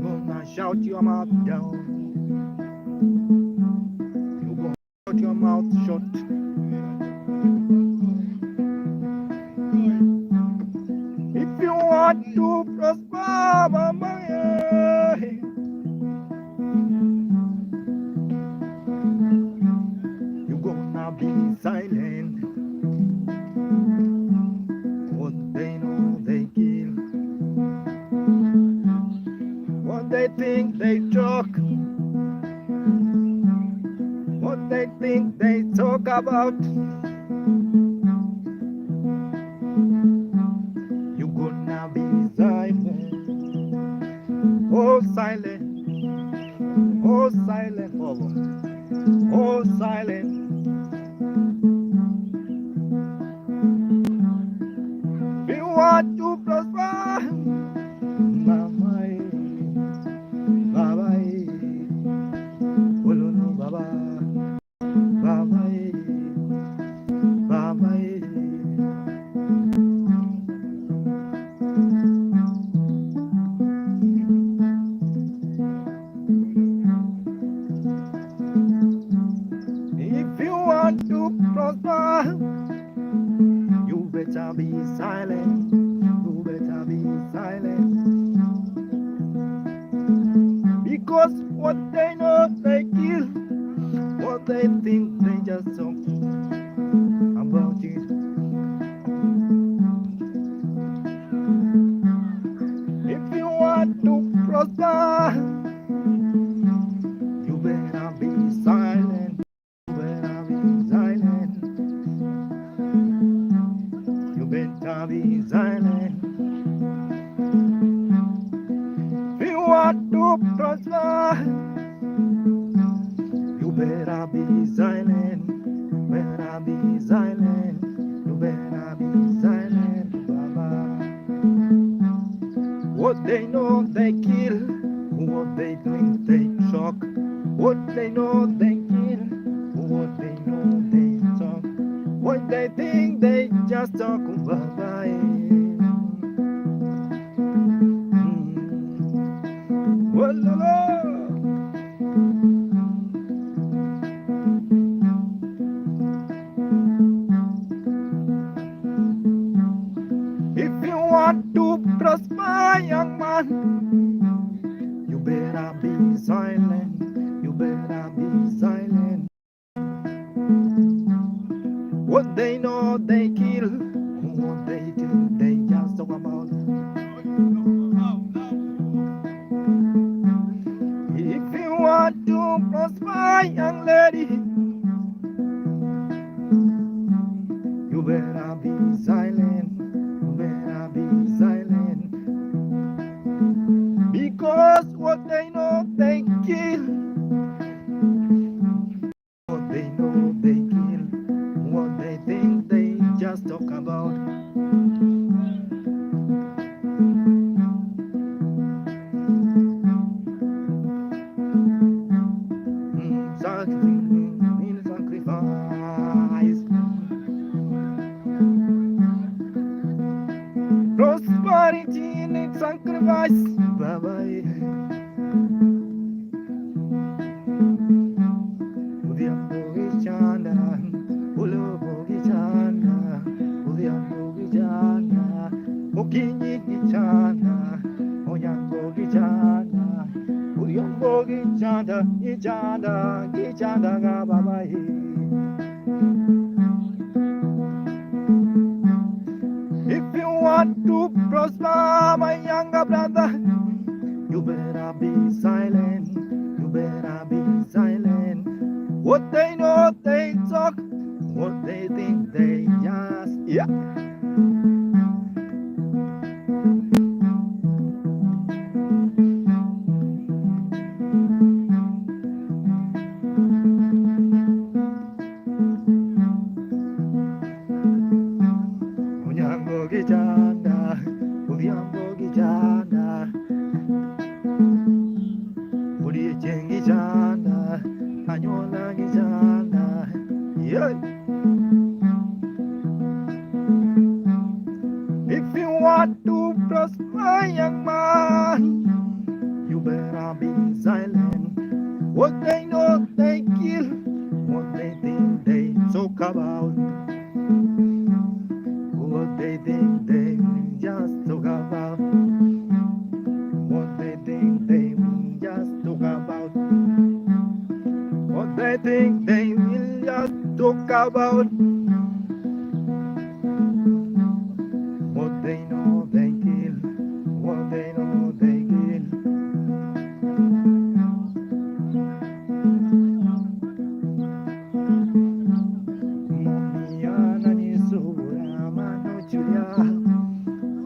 Gonna shout your mouth down. You gonna shut your mouth shut. If you want to prosper, mama, yeah, you gonna be silent. What they know they kill. What they think they talk. What they think they talk about. You gonna be silent. Oh silent. Oh silent. Oh silent. We want to prosper. Mama, Baba, Ololo Baba, Baba, Baba. If you want to prosper, you better be silent. You better be silent. Because what they know they kill. What they think they just talk about it. If you want to prosper, you better be silent. You better be silent. You better be silent. If you want to prosper, you better be silent. Better be silent. You better be silent, Baba. What they know they kill. What they think they shock. What they know they kill. What they know they talk. What they think they just talk about. Oh, if you want to prosper, young man, you better be silent. You better be silent. What they know they kill. What they do they just talk about. If you want to prosper, young lady, you better be silent. You better be silent. Because what they know they kill. What they know they kill. What they think they just talk about. Sacrifice. Prosperity needs sacrifice. Bye bye. Ijanda, ijanda, ijanda ga baba ye. If you want to prosper, my younger brother, you better be silent. You better be silent. What they know, they talk. What they think, they just yeah. Unyango gijanda, udhiambo gijanda, udi chengi janda, anyola gijanda, yeah. If you want to prosper, young man, you better be silent. What they know, they kill. What they think, they talk about. What they think, they just talk about. What they think, they just talk about. What they think, they will just talk about. What they know, they kill. What they know, they kill. Momiana ni sura manuchuya.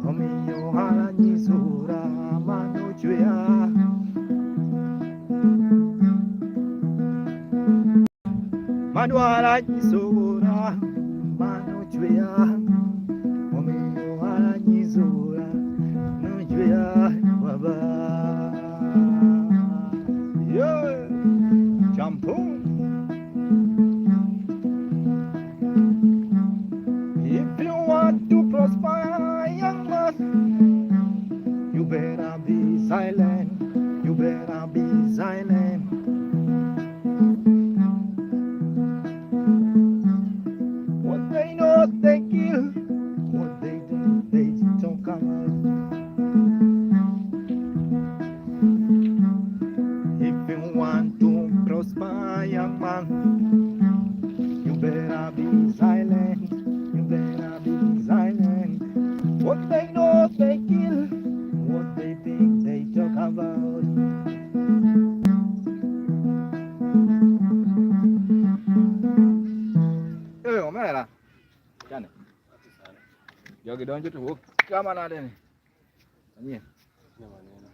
Momiyohana ni sura manuchuya. Manuara ni sura manuchuya. Momiyohana ni sura manuchuya. Baba. Yeah. Jump on. If you want to prosper, young man, you better be silent. You better be silent. What they know, they kill. What they do, they talk about. If you want to prosper, young man, you better be silent. You better be silent. What they know, they kill. What they think, they talk about. Hey, omera. Jana. Jogi donjo to wuok kama nade ni? Anie. Na maneno.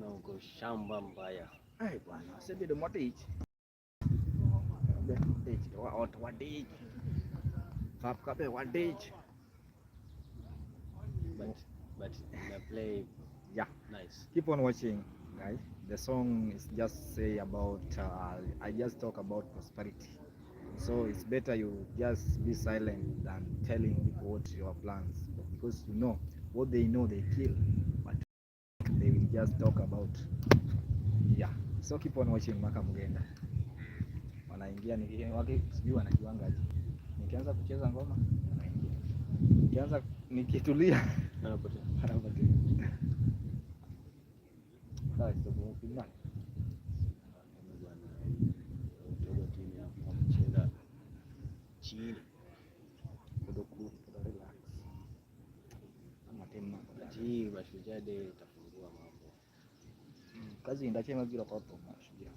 Na uko shamba mbaya. Ai bwana, asebedo motich. Tich to ot wadich. Pap kabe wadich. But na play Yeah. nice. Keep on watching, guys. The song is just say about I just talk about prosperity. So it's better you just be silent than telling people what your plans, because you know what they know, they kill, but they will just talk about. Yeah. So keep on watching Maka Mugenda. Wanaingia sijui wanajuangaje. Nikianza kucheza ngoma wanaingia. Nikianza nikitulia Anapotea. wanapotea. Sasa ndio mpinga. Ndio timu ya kucheza chini. Kudoku relax. Ama tena Hii Mashujaa Day itafungua mambo. kazi ndachema bila pato Mashujaa.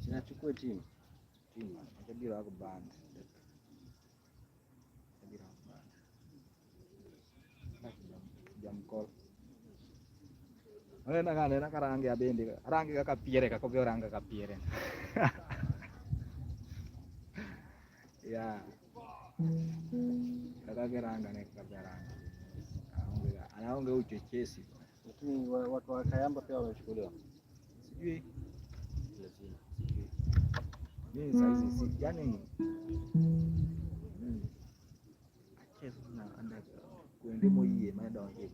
Sinachukua timu Bila wako band. Bila band. Jam call. Nena karangi abendi. Rangi kakapiere kakobyo ranga kapiere. Yeah. Kakageranga ne kagaranga. Anaonge uchechesi. lakini watu wa Kayamba pia wamechukuliwa. Sijui. Lazima. Mimi saizi si yani achezo na anda kuende moyie maenda wake.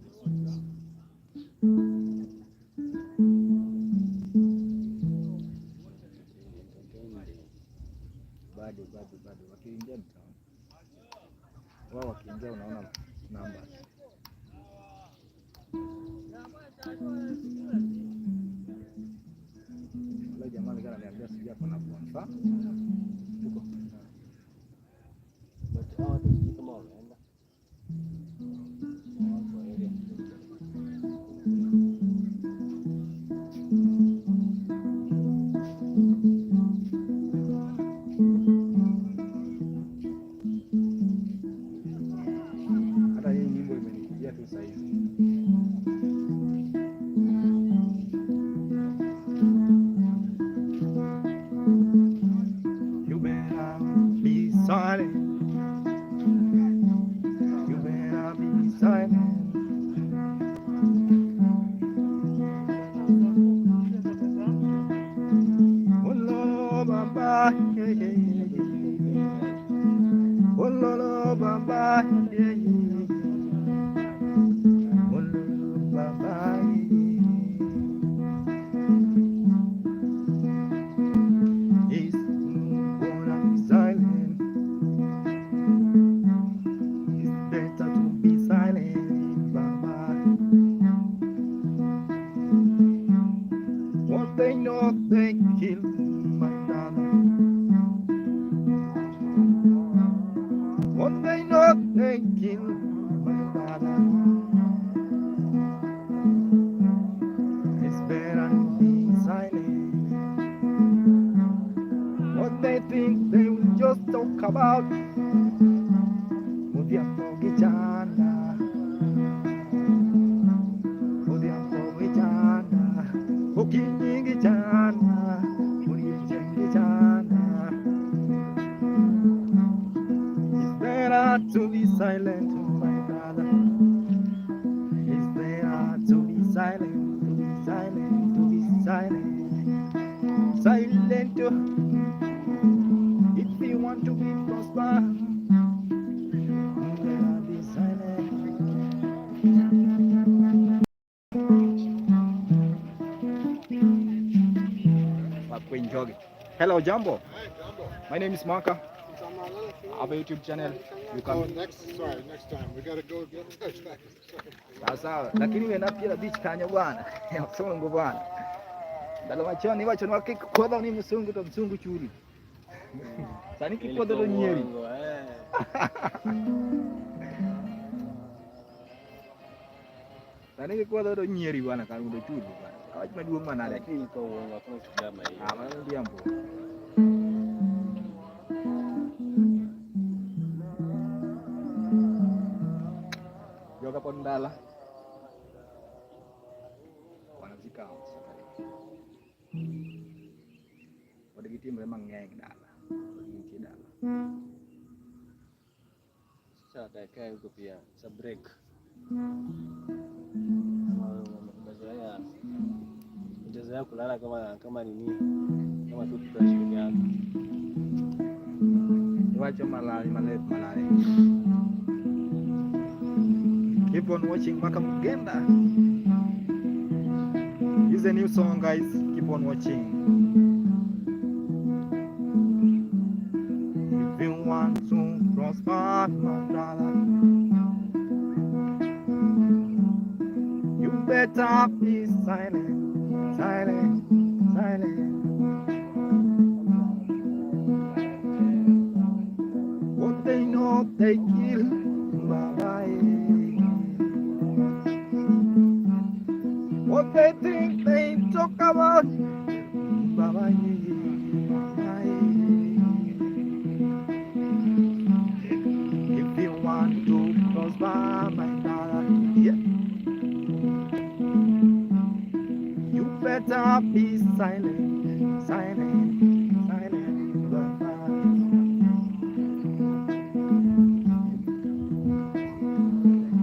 Bado wakiingia mtaani. Wao wakiingia unaona namba. Wala jamaa alikuwa ananiambia sijui hapo na bonfa. Tuko. Hata hii nyimbo imenikujia tu sasa hivi. You better be silent. You better be silent. Oh Lord, Baba, yeah, yeah, yeah, yeah. Oh Lord, Baba, yeah, yeah, yeah. Oh Lord, Baba, yeah, yeah. He's gonna be silent. It's better to be silent, Baba. What they know, they kill my brother. What they know, they kill my brother. It's better to be silent. What they think they will just talk about. Mudiampo gijana, mudiampo gijana, okinyi gijana, mudiyeng gijana. It's better to be silent, my brother. It's better to be silent, to be silent, to be silent. Silent, if you want to be prosper. Be silent. Hello, Jambo. My name is Maka. I have a YouTube channel. You can. Next time. We gotta go get Sawa, lakini wewe napia beach kanya bwana. Msungu bwana. Ndalo machoni wacho wakikodha ni msungu to msungu churi. Sani kikodha to nyeri. Sani kikodha to nyeri bwana kan undo churi bwana. Kawaji maduong manade. Lakini kwa uongo hakuna kitu kama hiyo. Mano Diambo. Joga pon dala. Wanazika Wada gitimre mang'eny dala. Nitie dala. Sasa kae huko pia. Sa break. Mazoea kulala kama nini? Kama tu shule yako. Wacho malali. Keep on watching Maka Mugenda. This is a new song, guys. Keep on watching. If you want to prosper, my brother, you better be silent. What they know, they kill. Bye-bye. What they think, they talk about. Bye-bye. If you want to prosper, my brother, yeah, you better be silent.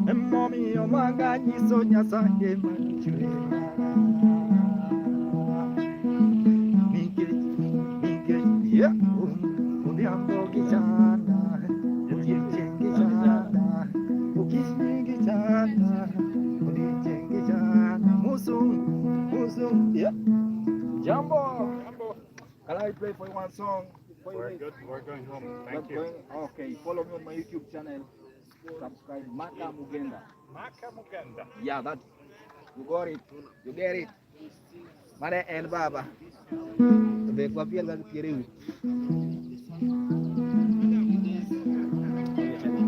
And mommy, oh my God, you so just a game. Yeah, Udiambo gijana, Udiyeng gijana, Ukisni gijana, Udiyeng gijana, Musung, yeah. Jambo. Can I play for you one song? We're good. We're going home. Thank you. Okay, follow me on my YouTube channel. Subscribe Maka Mugenda. Maka Mugenda. Yeah, that You got it. You get it. Mane and baba. Be kwa pia la kiriu.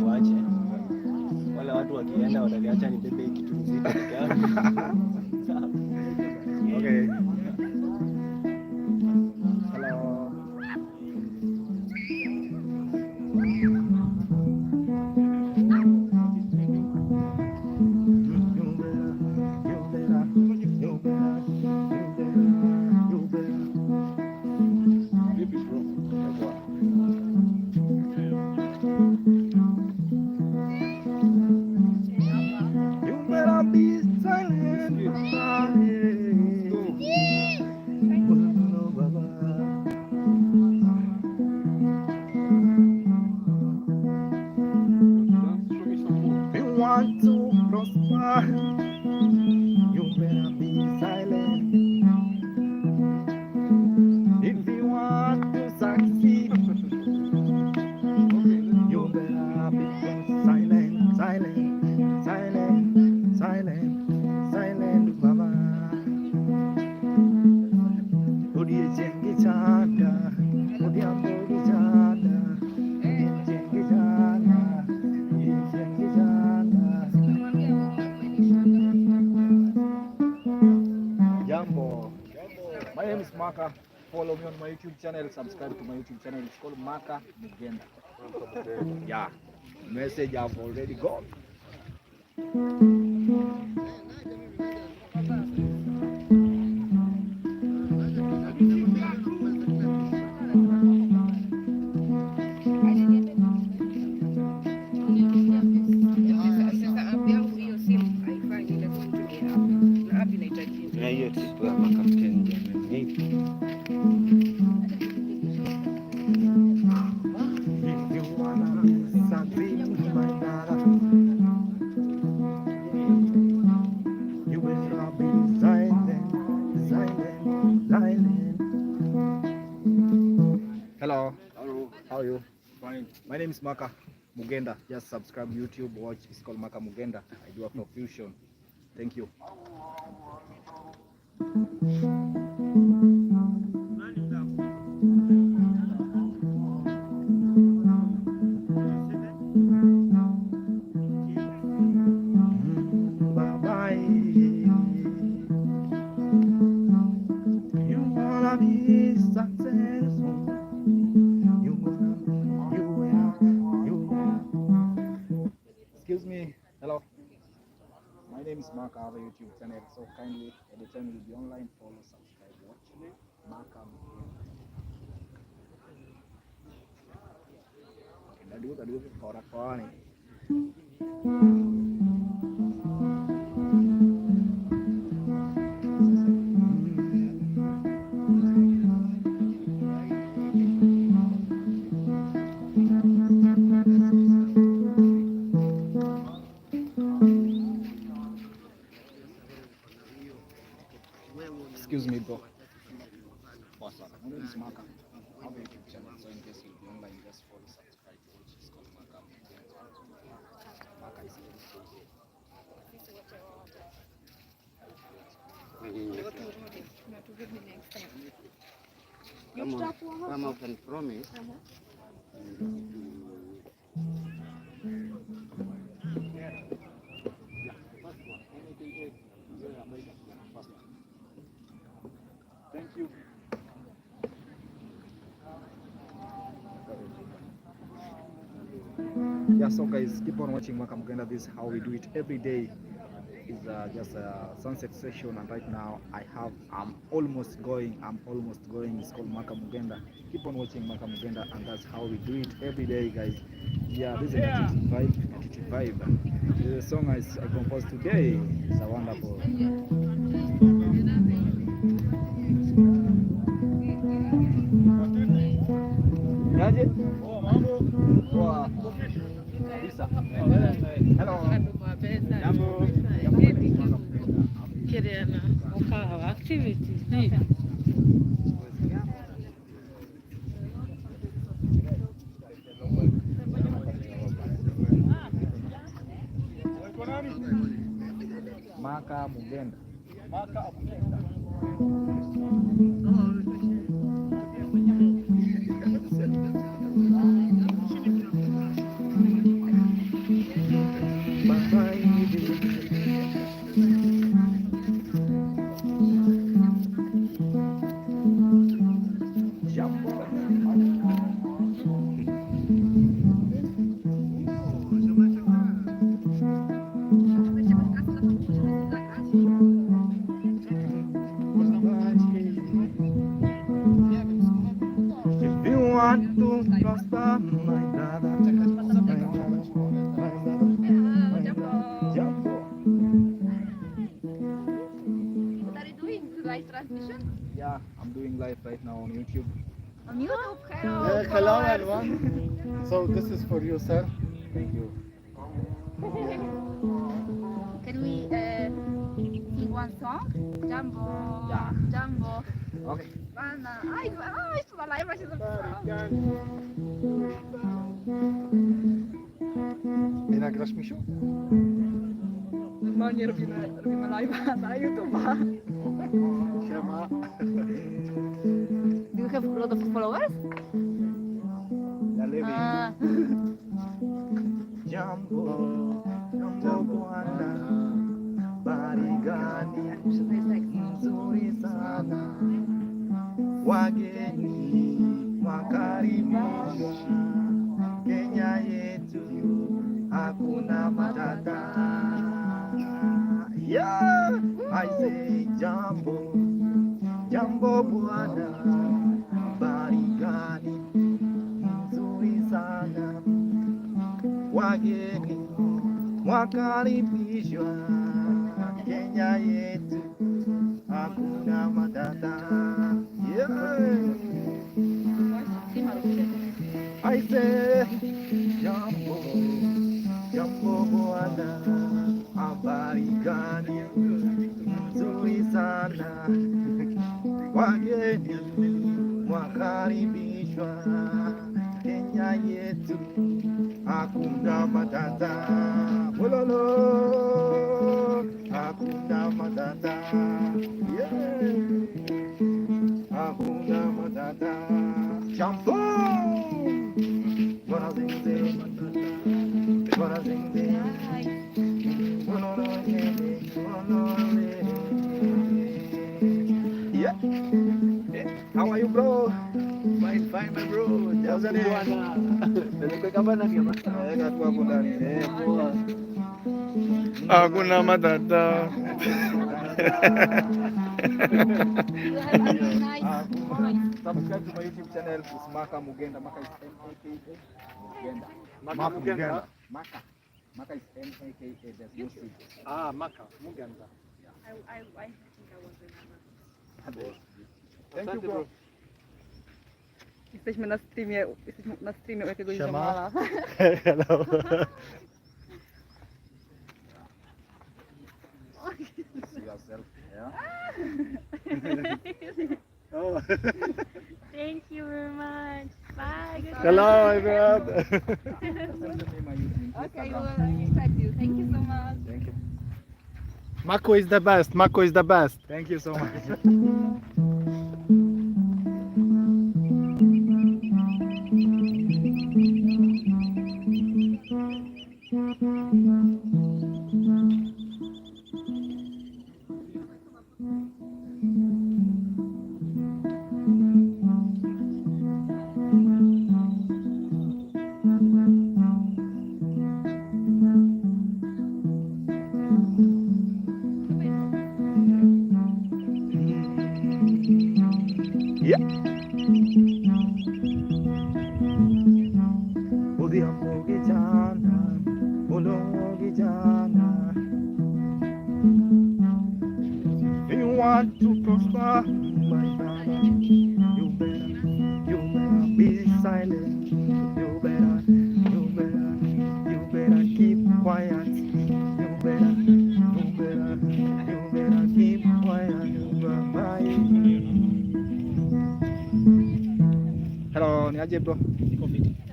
Waache wale watu wakienda wataniacha nibebe kitu mzito peke yangu. Okay. Hello. Want to prosper, you better be silent. If you want to succeed, you better be silent, silent, silent, silent, silent, Baba. Udi chengi chanda, udi ambogi chanda, udi chengi chanda, udi chengi chanda. Jambo. My name is Maka. Follow me on my YouTube channel. Subscribe to my YouTube channel. It's called Maka Mugenda. Yeah. Message I've already got. Na hiyo tipu ya makapteni jamani. If you wanna be something, my brother, you better be silent, silent, silent. Hello. Hello. How are you? Fine. My name is Maka Mugenda. Just subscribe YouTube, watch. It's called Maka Mugenda. I do Afro Fusion. Thank you. Bye-bye. You wanna be successful. Excuse me. Hello. My name is Mark. I have a YouTube channel. So kindly, anytime you'll be online, follow, subscribe, watch. Mark. Tadi korak-korak nih. Excuse me, bro. What's up? My name is Maka. I have a YouTube channel, so in case you'll be online, just follow, subscribe, watch. It's called Maka. Maka is Kama can promise. Thank you. Yeah, so guys, keep on watching Maka Mugenda. This is how we do it every day. It's just a sunset session, and right now I'm almost going. It's called Maka Mugenda. Keep on watching Maka Mugenda, and that's how we do it every day, guys. Yeah, this is Nyatiti vibe. This is a song I composed today. It's a wonderful. Yaje? Oh, mambo. Poa. Bisa. Hello. Jambo. Kirena, ukawa activities. Maka Maka Mugenda. Maka Mugenda. Yeah, I'm doing live right now on YouTube. On YouTube? Hello everyone. So this is for you, sir. Thank you. Can we sing one song? Jambo. Yeah. Jambo. Okay. Bana. It's my life. Nagrasz, misiu? Normalnie robimy live'a na YouTube'a. Siema. Do you have a lot of followers? Yeah, living. Jambo, jambo bwana, barigani, nzuri sana, wageni wakaribishwa, Kenya yetu hakuna matata. Yeah, I say jambo, jambo bwana, barigani, nzuri sana, wageni wakaribishwa, Kenya yetu hakuna matata. Yeah. I say jambo, jambo bwana, habari gani, nzuri sana, wageni wakaribishwa, Kenya yetu hakuna matata. Bololo, hakuna matata. Yeah. Hakuna matata. Jambo. Wanna sing sing. Wanna sing sing. Yeah. How are you, bro? Fine, fine, my bro. How's it Hakuna matata. Subscribe to my YouTube channel. It's Maka Mugenda. Maka is M-A-K-A. Mugenda. Maka Mugenda. Maka. Maka is M-A-K-A. There's no C. Maka Mugenda. I think I was remember. Thank you, bro. Jesteśmy na streamie u jakiegoś Siema. zamala. Hello. See yourself. Yeah. Oh. Thank you very much. Bye. Hello, everyone. Send me my YouTube. Okay, well, thank you. Thank you so much. Thank you. Mako is the best. Mako is the best. Thank you so much. Yeah. Udiambogi jana, ulogi jana. If you want to prosper, my brother, you better be silent. You better keep quiet. You better keep quiet. Hello, ni aje bro?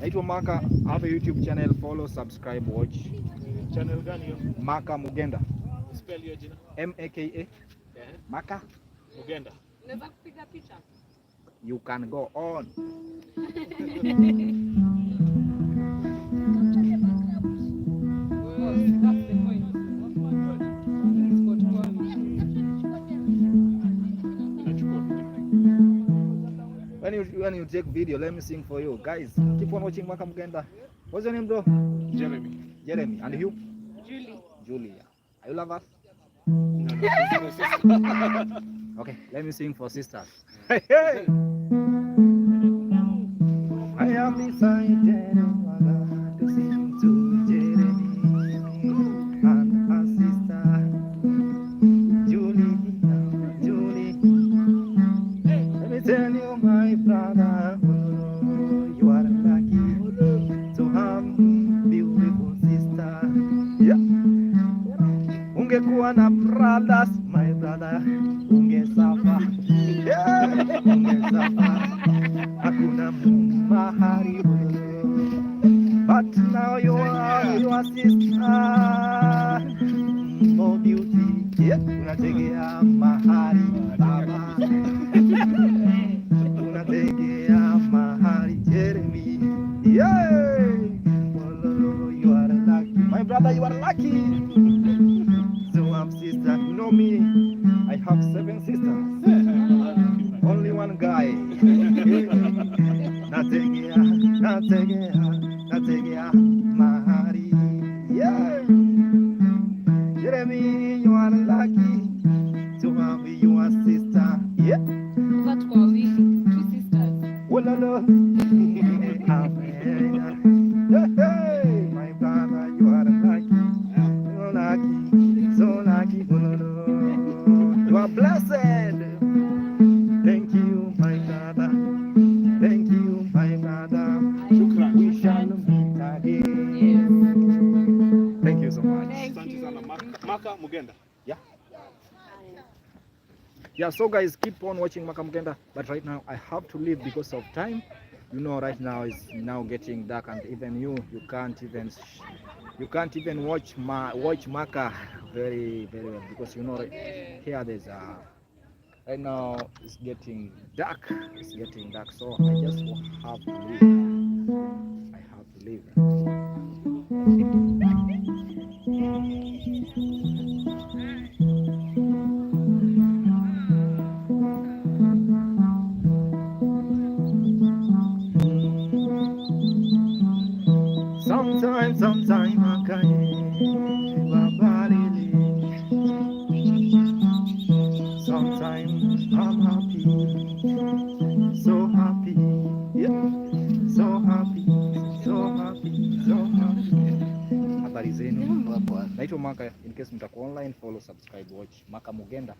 Naitwa Maka. I have a YouTube channel. Follow, subscribe, watch. Channel gani hiyo? Maka Mugenda. Spell your jina. M-A-K-A. Maka. Mugenda. Unaweza kupiga picha? You can go on. When you take video, let me sing for you. Guys, keep on watching Maka Mugenda. What's your name, bro? Jeremy. Jeremy. And you? Julie. Julia. Are you lovers? No, Okay, let me sing for sisters. Hey, hey. I am decided to sing to Jeremy and her sister Julie. Julie, let me tell you, my brother, you are lucky to have beautiful sister. Yeah. Ungekuwa na brothers, my brother, ungesafa. Yeah, ungesafa. Hakuna mahari. But now you are your sister. More beauty. Yeah, unategea mahari baba. Unategea mahari Jeremy. Yeah. You are lucky. My brother, you are lucky. So I'm sister. You know me. I have 7 sisters. Only one guy. Nategea mahari. Yeah. Jeremy, you are lucky to have your sister. Yeah. That was two sisters. Oh no no. Hey, my brother, you are lucky. So lucky. So lucky. Oh no no. You are blessed. Thank you, my brother. Thank you, my brother. We shall meet again. Thank you so much. Asante sana Maka Mugenda. Yeah. Yeah, so guys, keep on watching Maka Mugenda. But right now, I have to leave because of time. You know, right now it's now getting dark, and even you can't even watch Maka very well, because you know here there's a right now it's getting dark. It's getting dark, so I just have to leave. I have to leave. Sometime I sometimes I'm happy, so happy, yeah, so happy. Habari zenu, naitwa Maka. In case mtakuwa online, follow, subscribe, watch Maka Mugenda.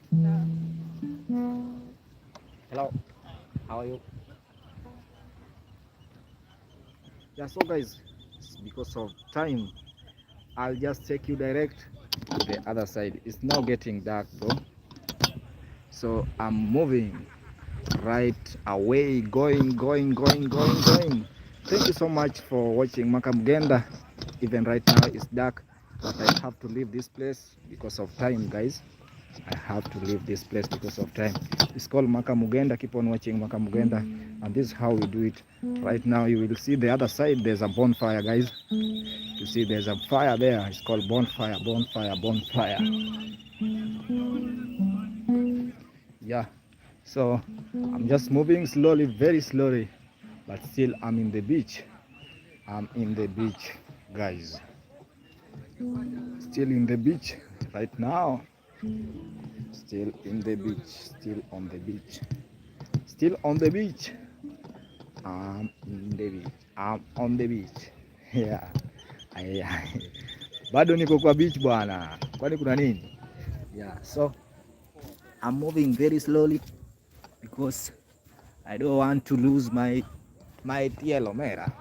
Hello, how are you? Yeah, so guys, because of time, I'll just take you direct to the other side. It's now getting dark though, so I'm moving right away, going. Thank you so much for watching Maka Mugenda. Even right now it's dark, but I have to leave this place because of time, guys. I have to leave this place because of time. It's called Maka Mugenda. Keep on watching Maka Mugenda, and this is how we do it. Right now you will see the other side, there's a bonfire, guys. You see there's a fire there. It's called bonfire. Yeah, so I'm just moving slowly, very slowly, but still I'm in the beach. Guys. Still in the beach right now. Still in the beach, still on the beach. I'm on the beach. Yeah. Bado niko kwa beach bwana. Kwani kuna nini? Yeah, so I'm moving very slowly because I don't want to lose my telomera.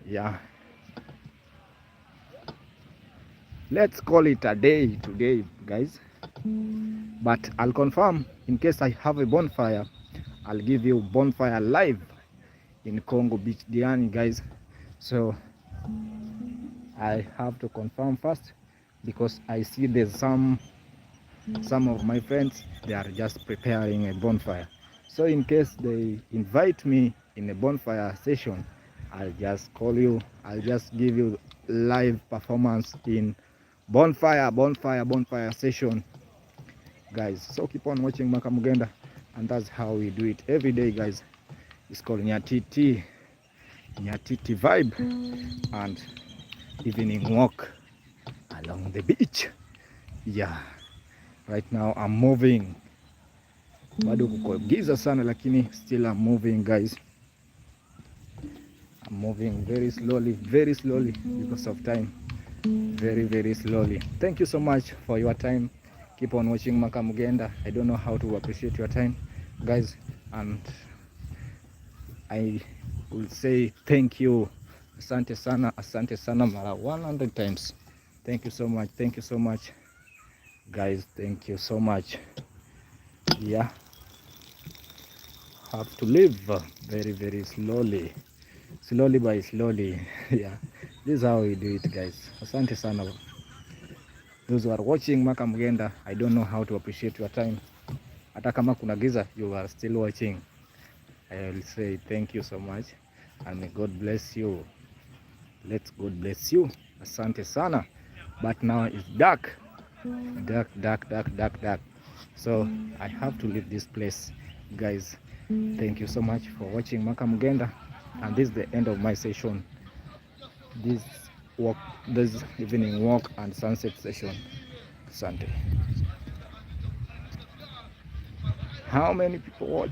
Yeah. Let's call it a day today, guys. But I'll confirm in case I have a bonfire. I'll give you bonfire live in Kongo Beach, Diani, guys. So I have to confirm first, because I see there's some of my friends, they are just preparing a bonfire. So in case they invite me in a bonfire session, I'll just call you. I'll just give you live performance in bonfire session, guys. So keep on watching Makamugenda, and that's how we do it every day, guys. It's called Nyatiti vibe and evening walk along the beach. Yeah, right now I'm moving. Bado kuko giza sana, lakini still I'm moving, guys. I'm moving very slowly because of time. Very slowly. Thank you so much for your time. Keep on watching Makamugenda. I don't know how to appreciate your time, guys, and I will say thank you. Asante sana mara 100 times. Thank you so much, guys. Thank you so much. Yeah, have to live very slowly by slowly. Yeah, this is how we do it, guys. Asante sana. Those who are watching Makamugenda, I don't know how to appreciate your time. Hata kama kuna giza, you are still watching. I will say thank you so much, and may God bless you. Let God bless you. Asante sana. But now it's dark. So I have to leave this place, guys. Thank you so much for watching Makamugenda, and this is the end of my session. This evening walk and sunset session. Sunday. How many people watch?